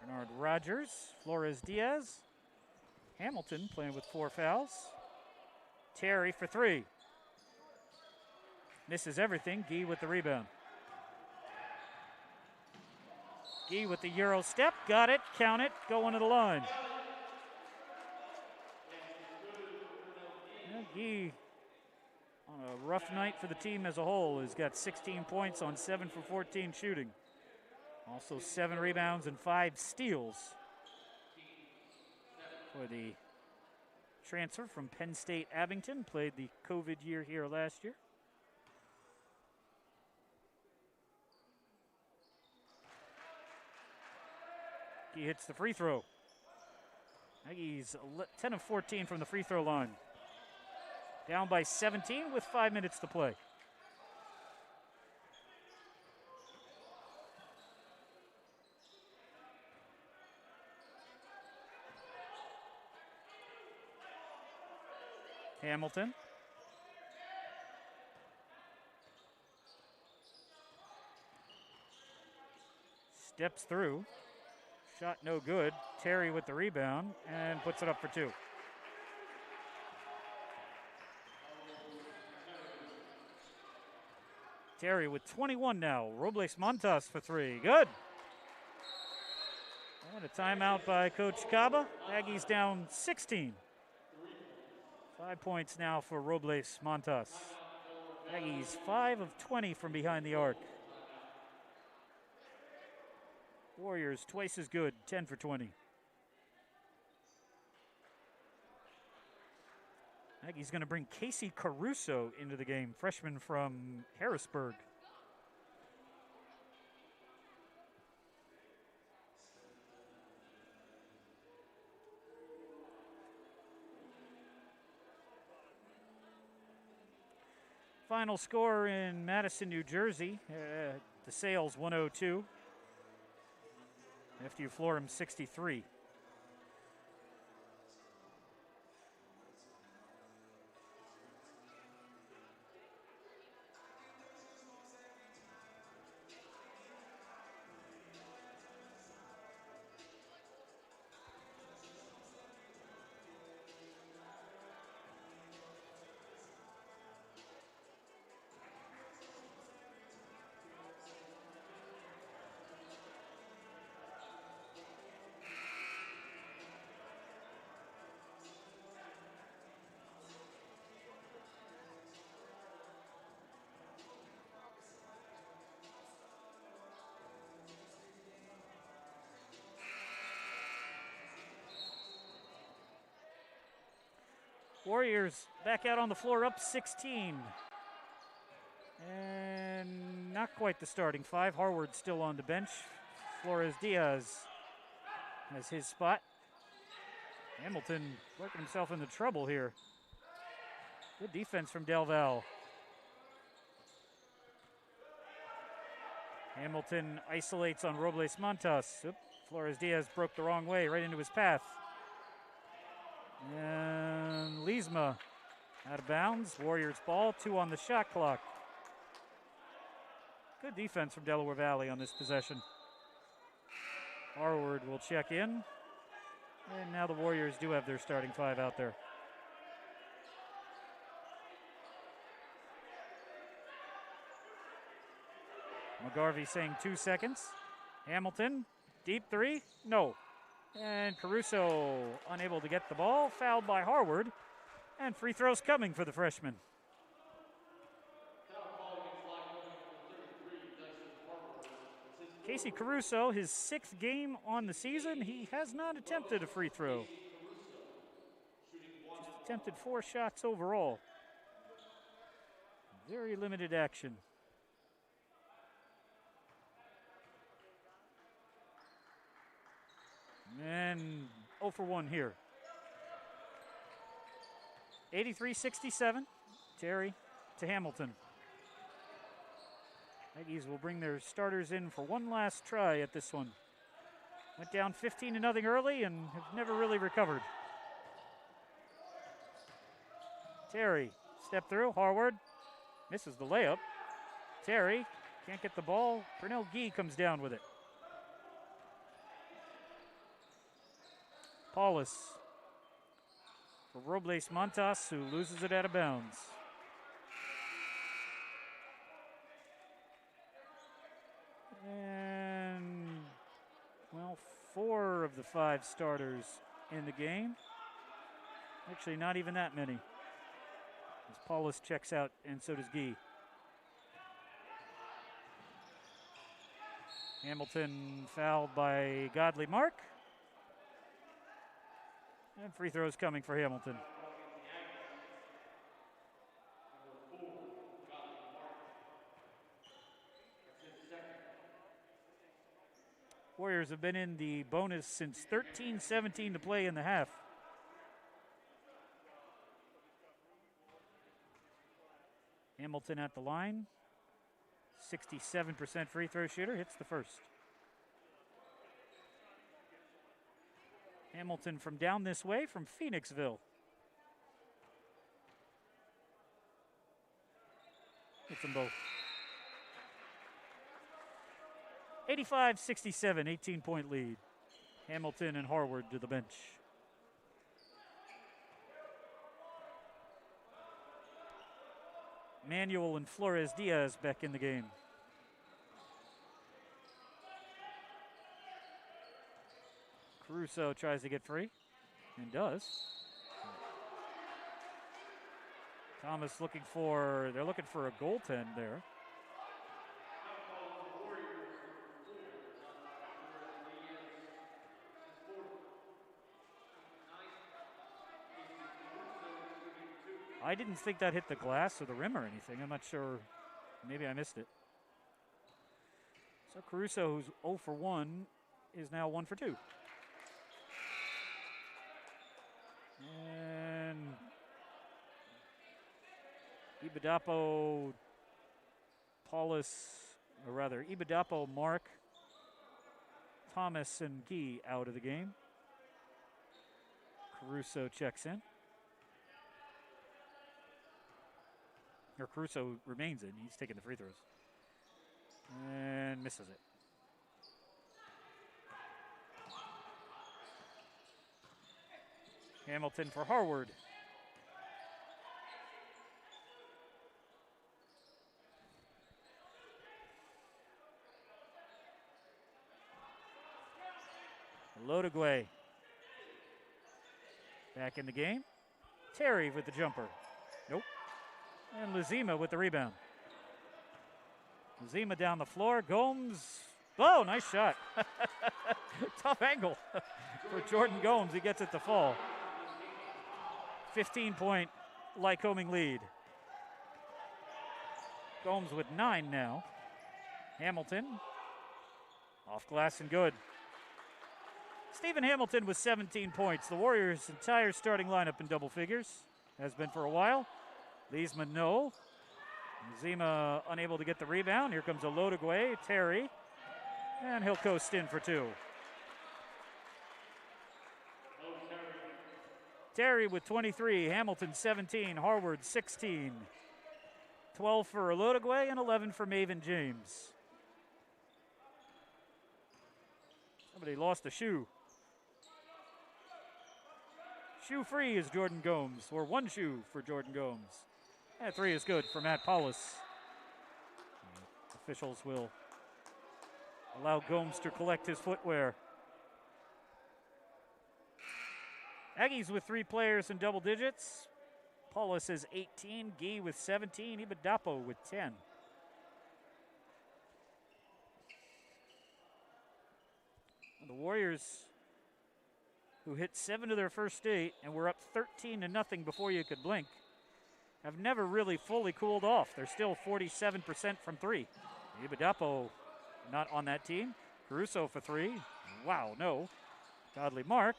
Bernard Rogers, Flores Diaz, Hamilton playing with 4 fouls. Terry for 3. Misses everything. Gee with the rebound. Gee with the Euro step. Got it. Count it. Going to the line. Yeah, Gee, on a rough night for the team as a whole, has got 16 points on 7 for 14 shooting. Also 7 rebounds and 5 steals for the transfer from Penn State Abington. Played the COVID year here last year. She hits the free throw. Aggies 10 of 14 from the free throw line. Down by 17 with 5 minutes to play. Hamilton. Steps through. Shot no good. Terry with the rebound and puts it up for two. Terry with 21 now. Robles Montas for three. Good. And a timeout by Coach Caba. Aggies down 16. 5 points now for Robles Montas. Aggies 5 of 20 from behind the arc. Warriors twice as good, 10 for 20. Aggie's going to bring Casey Caruso into the game, freshman from Harrisburg. Final score in Madison, New Jersey. The Sales 102. FDU Florham 63. Warriors back out on the floor up 16. And not quite the starting five. Harward still on the bench. Flores Diaz has his spot. Hamilton working himself into trouble here. Good defense from Del Val. Hamilton isolates on Robles Montas. Oop, Flores Diaz broke the wrong way, right into his path. And Leesma out of bounds. Warriors ball, 2 on the shot clock. Good defense from Delaware Valley on this possession. Harward will check in. And now the Warriors do have their starting five out there. McGarvey saying 2 seconds. Hamilton, deep three, no. And Caruso unable to get the ball, fouled by Harward, and free throws coming for the freshman. Casey Caruso, his 6th game on the season, he has not attempted a free throw. Just attempted 4 shots overall. Very limited action. And 0 for 1 here. 83-67. Terry to Hamilton. Aggies will bring their starters in for one last try at this one. Went down 15-0 early and have never really recovered. Terry, step through. Harward misses the layup. Terry can't get the ball. Pernell Gee comes down with it. Paulus for Robles Montas, who loses it out of bounds. And, well, 4 of the 5 starters in the game. Actually, not even that many. As Paulus checks out, and so does Gee. Hamilton fouled by Godley Mark. And free throws coming for Hamilton. Warriors have been in the bonus since 13-17 to play in the half. Hamilton at the line. 67% free throw shooter, hits the first. Hamilton from down this way from Phoenixville. Hits them both. 85-67, 18-point lead. Hamilton and Harward to the bench. Manuel and Flores Diaz back in the game. Caruso tries to get free and does. Thomas they're looking for a goaltend there. I didn't think that hit the glass or the rim or anything. I'm not sure. Maybe I missed it. So Caruso, who's 0 for 1, is now 1 for 2. And Ibadapo, Mark, Thomas, and Gee out of the game. Caruso checks in. Or Caruso remains in. He's taking the free throws. And misses it. Hamilton for Harward. Lodogwe back in the game. Terry with the jumper. Nope. And Lazima with the rebound. Lazima down the floor. Gomes. Oh, nice shot. Tough angle for Jordan Gomes. He gets it to fall. 15-point Lycoming lead. Gomes with 9 now. Hamilton. Off glass and good. Stephen Hamilton with 17 points. The Warriors' entire starting lineup in double figures. Has been for a while. Leesman, no. Zima unable to get the rebound. Here comes a Lodogwe, Terry. And he'll coast in for 2. Terry with 23, Hamilton 17, Harward 16. 12 for Lodogwe and 11 for Maven James. Somebody lost a shoe. Shoe free is Jordan Gomes, or 1 shoe for Jordan Gomes. That 3 is good for Matt Paulus. Officials will allow Gomes to collect his footwear. Aggies with 3 players in double digits. Paulus has 18, Gee with 17, Ibadapo with 10. The Warriors, who hit 7 of their first 8 and were up 13-0 before you could blink, have never really fully cooled off. They're still 47% from 3. Ibadapo not on that team. Caruso for 3. Wow, no. Godly Mark.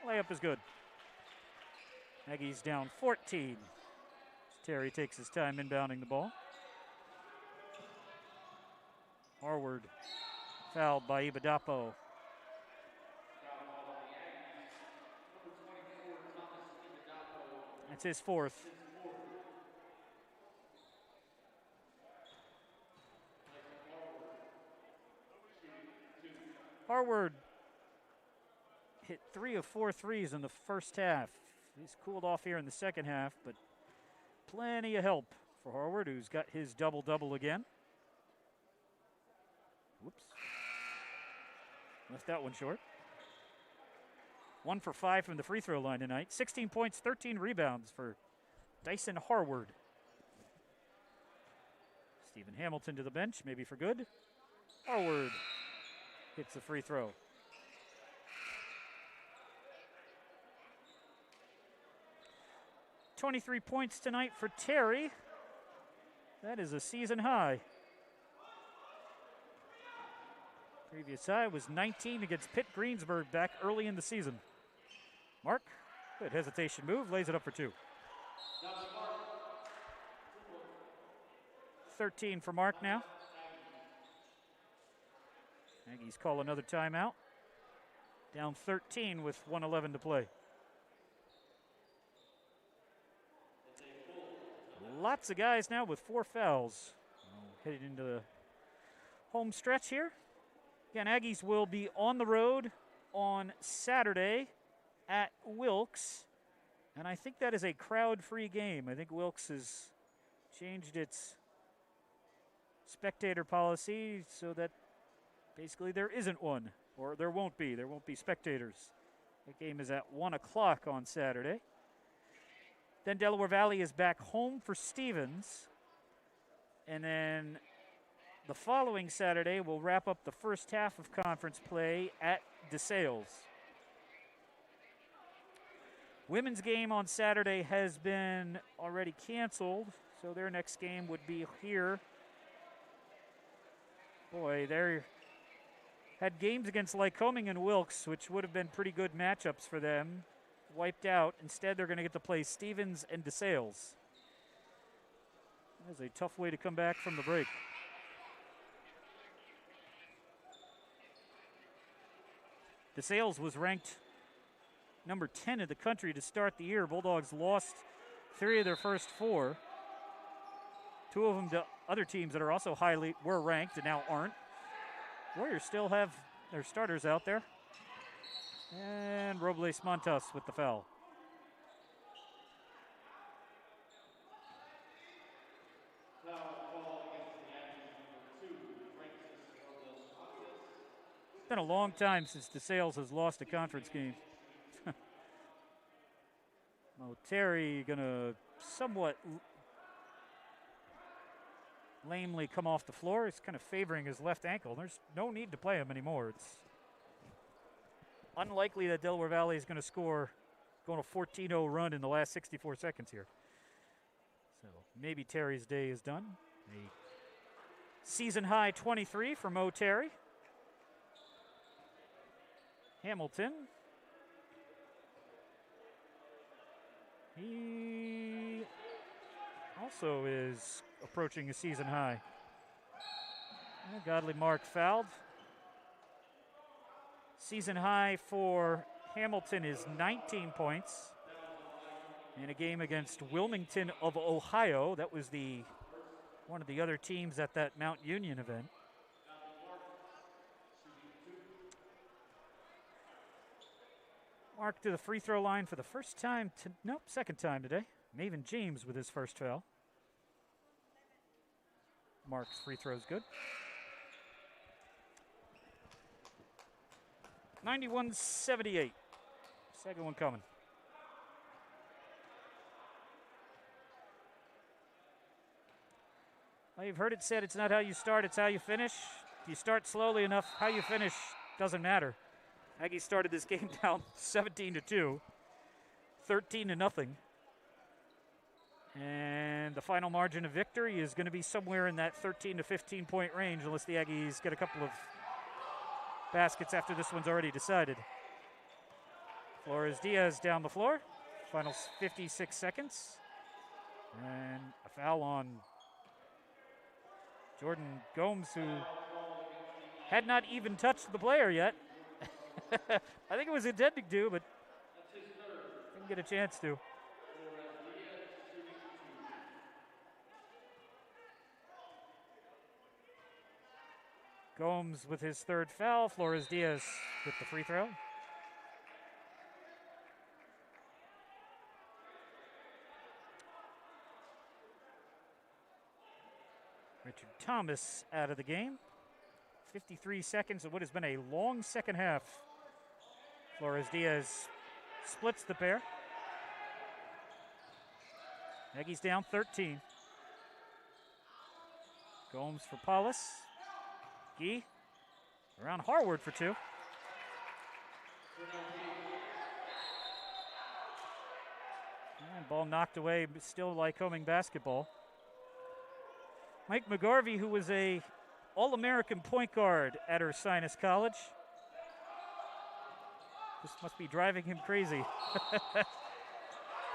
Layup is good. Aggies down 14. Terry takes his time inbounding the ball. Harward fouled by Ibadapo. That's his 4th. Harward hit 3 of 4 threes in the first half. He's cooled off here in the second half, but plenty of help for Harward, who's got his double-double again. Whoops. Left that one short. 1 for 5 from the free throw line tonight. 16 points, 13 rebounds for Dyson Harward. Stephen Hamilton to the bench, maybe for good. Harward hits the free throw. .23 points tonight for Terry. That is a season high. Previous high was 19 against Pitt Greensburg back early in the season. Mark, good hesitation move, lays it up for 2. 13 for Mark now. Aggies call another timeout. Down 13 with 1:11 to play. Lots of guys now with 4 fouls. Headed into the home stretch here. Again, Aggies will be on the road on Saturday at Wilkes. And I think that is a crowd-free game. I think Wilkes has changed its spectator policy so that basically there isn't one, or there won't be. There won't be spectators. The game is at 1 o'clock on Saturday. Then Delaware Valley is back home for Stevens. And then the following Saturday, we'll wrap up the first half of conference play at DeSales. Women's game on Saturday has been already canceled, so their next game would be here. Boy, they had games against Lycoming and Wilkes, which would have been pretty good matchups for them. Wiped out. Instead, they're going to get to play Stevens and DeSales. That is a tough way to come back from the break. DeSales was ranked number 10 in the country to start the year. Bulldogs lost 3 of their first 4. 2 of them to other teams that are also were ranked and now aren't. Warriors still have their starters out there. And Robles Montas with the foul. It's been a long time since DeSales has lost a conference game. Terry gonna somewhat lamely come off the floor. He's kind of favoring his left ankle. There's no need to play him anymore. It's unlikely that Delaware Valley is going to score, going a 14-0 run in the last 64 seconds here. So maybe Terry's day is done. A season high 23 for Mo Terry. Hamilton. He also is approaching a season high. And Godly Mark fouled. Season high for Hamilton is 19 points in a game against Wilmington of Ohio. That was one of the other teams at that Mount Union event. Mark to the free throw line for the second time today. Maven James with his first foul. Mark's free throw is good. 91-78. Second one coming. Well, you've heard it said it's not how you start, it's how you finish. If you start slowly enough, how you finish doesn't matter. Aggies started this game down 17-2, 13-0. And the final margin of victory is going to be somewhere in that 13 to 15 point range unless the Aggies get a couple of baskets after this one's already decided. Flores Diaz down the floor. Final 56 seconds. And a foul on Jordan Gomes, who had not even touched the player yet. I think it was intending to, but didn't get a chance to. Gomes with his third foul. Flores Diaz with the free throw. Richard Thomas out of the game. 53 seconds of what has been a long second half. Flores Diaz splits the pair. Aggies down 13. Gomes for Paulus. Gee around Harward for 2. And ball knocked away, but still Lycoming basketball. Mike McGarvey, who was a All-American point guard at Ursinus College. This must be driving him crazy.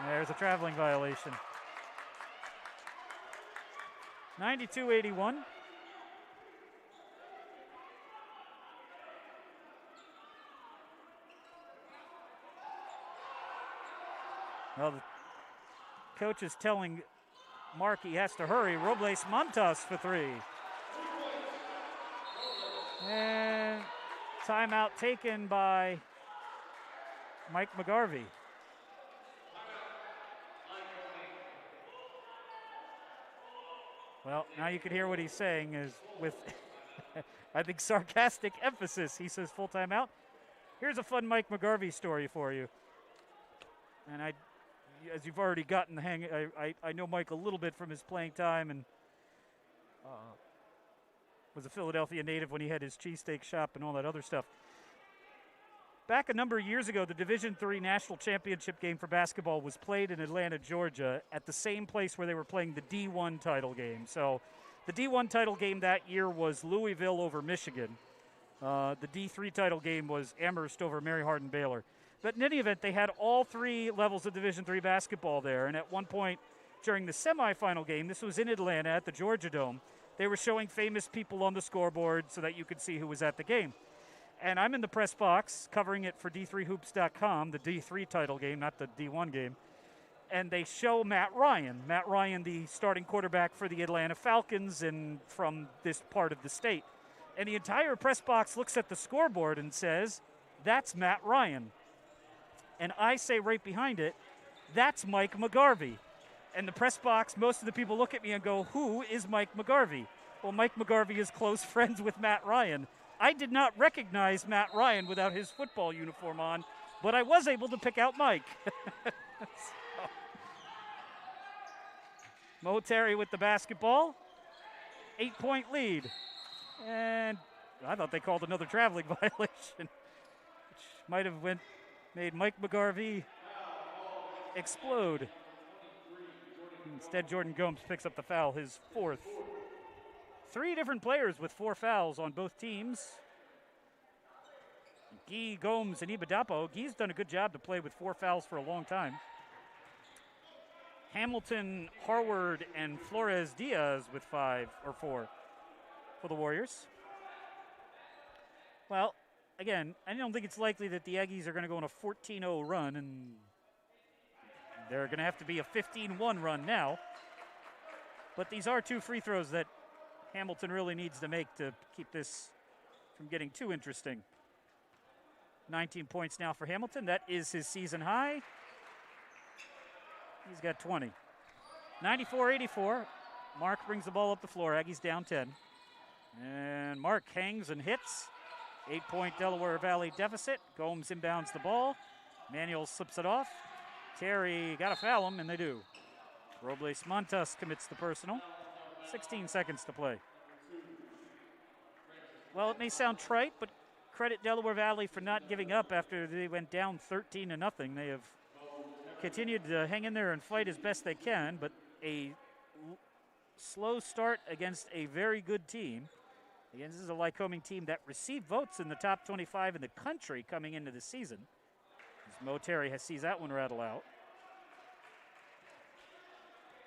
There's a traveling violation. 92-81. Well, the coach is telling Mark he has to hurry. Robles Montas for three. And timeout taken by Mike McGarvey. Well, now you can hear what he's saying is with, I think, sarcastic emphasis. He says full timeout. Here's a fun Mike McGarvey story for you. And as you've already gotten the hang, I know Mike a little bit from his playing time and was a Philadelphia native when he had his cheesesteak shop and all that other stuff. Back a number of years ago, the Division III National Championship game for basketball was played in Atlanta, Georgia, at the same place where they were playing the D1 title game. So the D1 title game that year was Louisville over Michigan. The D3 title game was Amherst over Mary Hardin Baylor. But in any event, they had all three levels of Division III basketball there. And at one point during the semifinal game, this was in Atlanta at the Georgia Dome, they were showing famous people on the scoreboard so that you could see who was at the game. And I'm in the press box covering it for D3Hoops.com, the D3 title game, not the D1 game. And they show Matt Ryan. Matt Ryan, the starting quarterback for the Atlanta Falcons and from this part of the state. And the entire press box looks at the scoreboard and says, "That's Matt Ryan." And I say right behind it, "That's Mike McGarvey." And the press box, most of the people look at me and go, "Who is Mike McGarvey?" Well, Mike McGarvey is close friends with Matt Ryan. I did not recognize Matt Ryan without his football uniform on, but I was able to pick out Mike. Mo Terry with the basketball. 8-point lead. And I thought they called another traveling violation, which might have made Mike McGarvey explode. Instead, Jordan Gomes picks up the foul, his fourth. Three different players with 4 fouls on both teams. Guy, Gomes, and Ibadapo. Guy's done a good job to play with 4 fouls for a long time. Hamilton, Harward, and Flores Diaz with 5 or 4 for the Warriors. Well, again, I don't think it's likely that the Aggies are going to go on a 14-0 run, and they're going to have to be a 15-1 run now. But these are 2 free throws that Hamilton really needs to make to keep this from getting too interesting. 19 points now for Hamilton. That is his season high. He's got 20. 94-84. Mark brings the ball up the floor. Aggies down 10. And Mark hangs and hits. 8-point Delaware Valley deficit. Gomes inbounds the ball. Manuel slips it off. Terry got to foul him, and they do. Robles Montas commits the personal. 16 seconds to play. Well, it may sound trite, but credit Delaware Valley for not giving up after they went down 13-0. They have continued to hang in there and fight as best they can, but a slow start against a very good team. Again, this is a Lycoming team that received votes in the top 25 in the country coming into the season. As Mo Terry sees that one rattle out.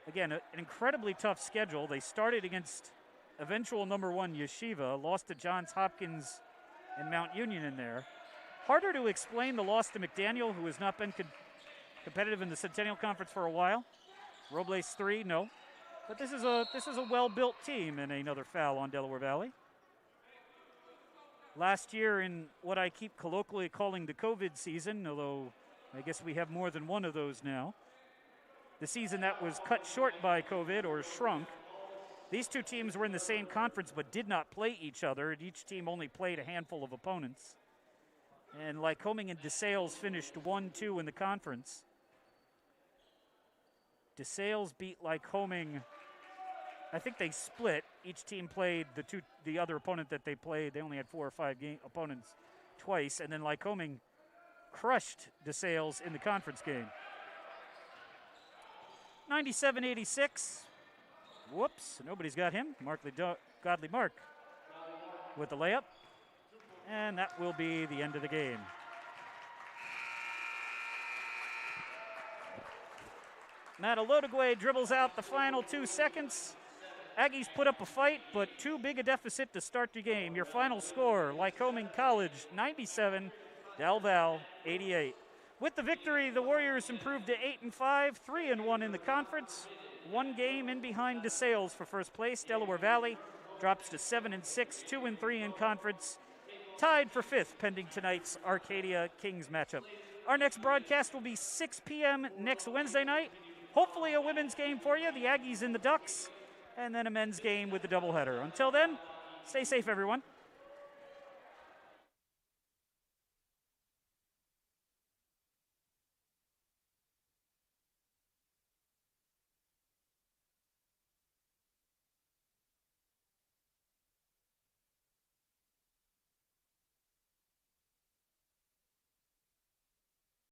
Again, an incredibly tough schedule. They started against eventual number 1 Yeshiva, lost to Johns Hopkins and Mount Union in there. Harder to explain the loss to McDaniel, who has not been competitive in the Centennial Conference for a while. Robles 3, no. But this is a well-built team, and another foul on Delaware Valley. Last year in what I keep colloquially calling the COVID season, although I guess we have more than one of those now, the season that was cut short by COVID or shrunk, these two teams were in the same conference but did not play each other, and each team only played a handful of opponents. And Lycoming and DeSales finished 1-2 in the conference. DeSales beat Lycoming. I think they split. Each team played the other opponent that they played. They only had 4 or 5 opponents twice, and then Lycoming crushed DeSales in the conference game. 97-86. Whoops, nobody's got him. Godly Mark with the layup. And that will be the end of the game. Matalodogwe dribbles out the final 2 seconds. Aggies put up a fight, but too big a deficit to start the game. Your final score, Lycoming College 97, Del Val 88. With the victory, the Warriors improved to 8-5, 3-1 in the conference. 1 game in behind DeSales for first place. Delaware Valley drops to 7-6, 2-3 in conference. Tied for 5th pending tonight's Arcadia Kings matchup. Our next broadcast will be 6 p.m. next Wednesday night. Hopefully a women's game for you, the Aggies and the Ducks, and then a men's game with the doubleheader. Until then, stay safe, everyone.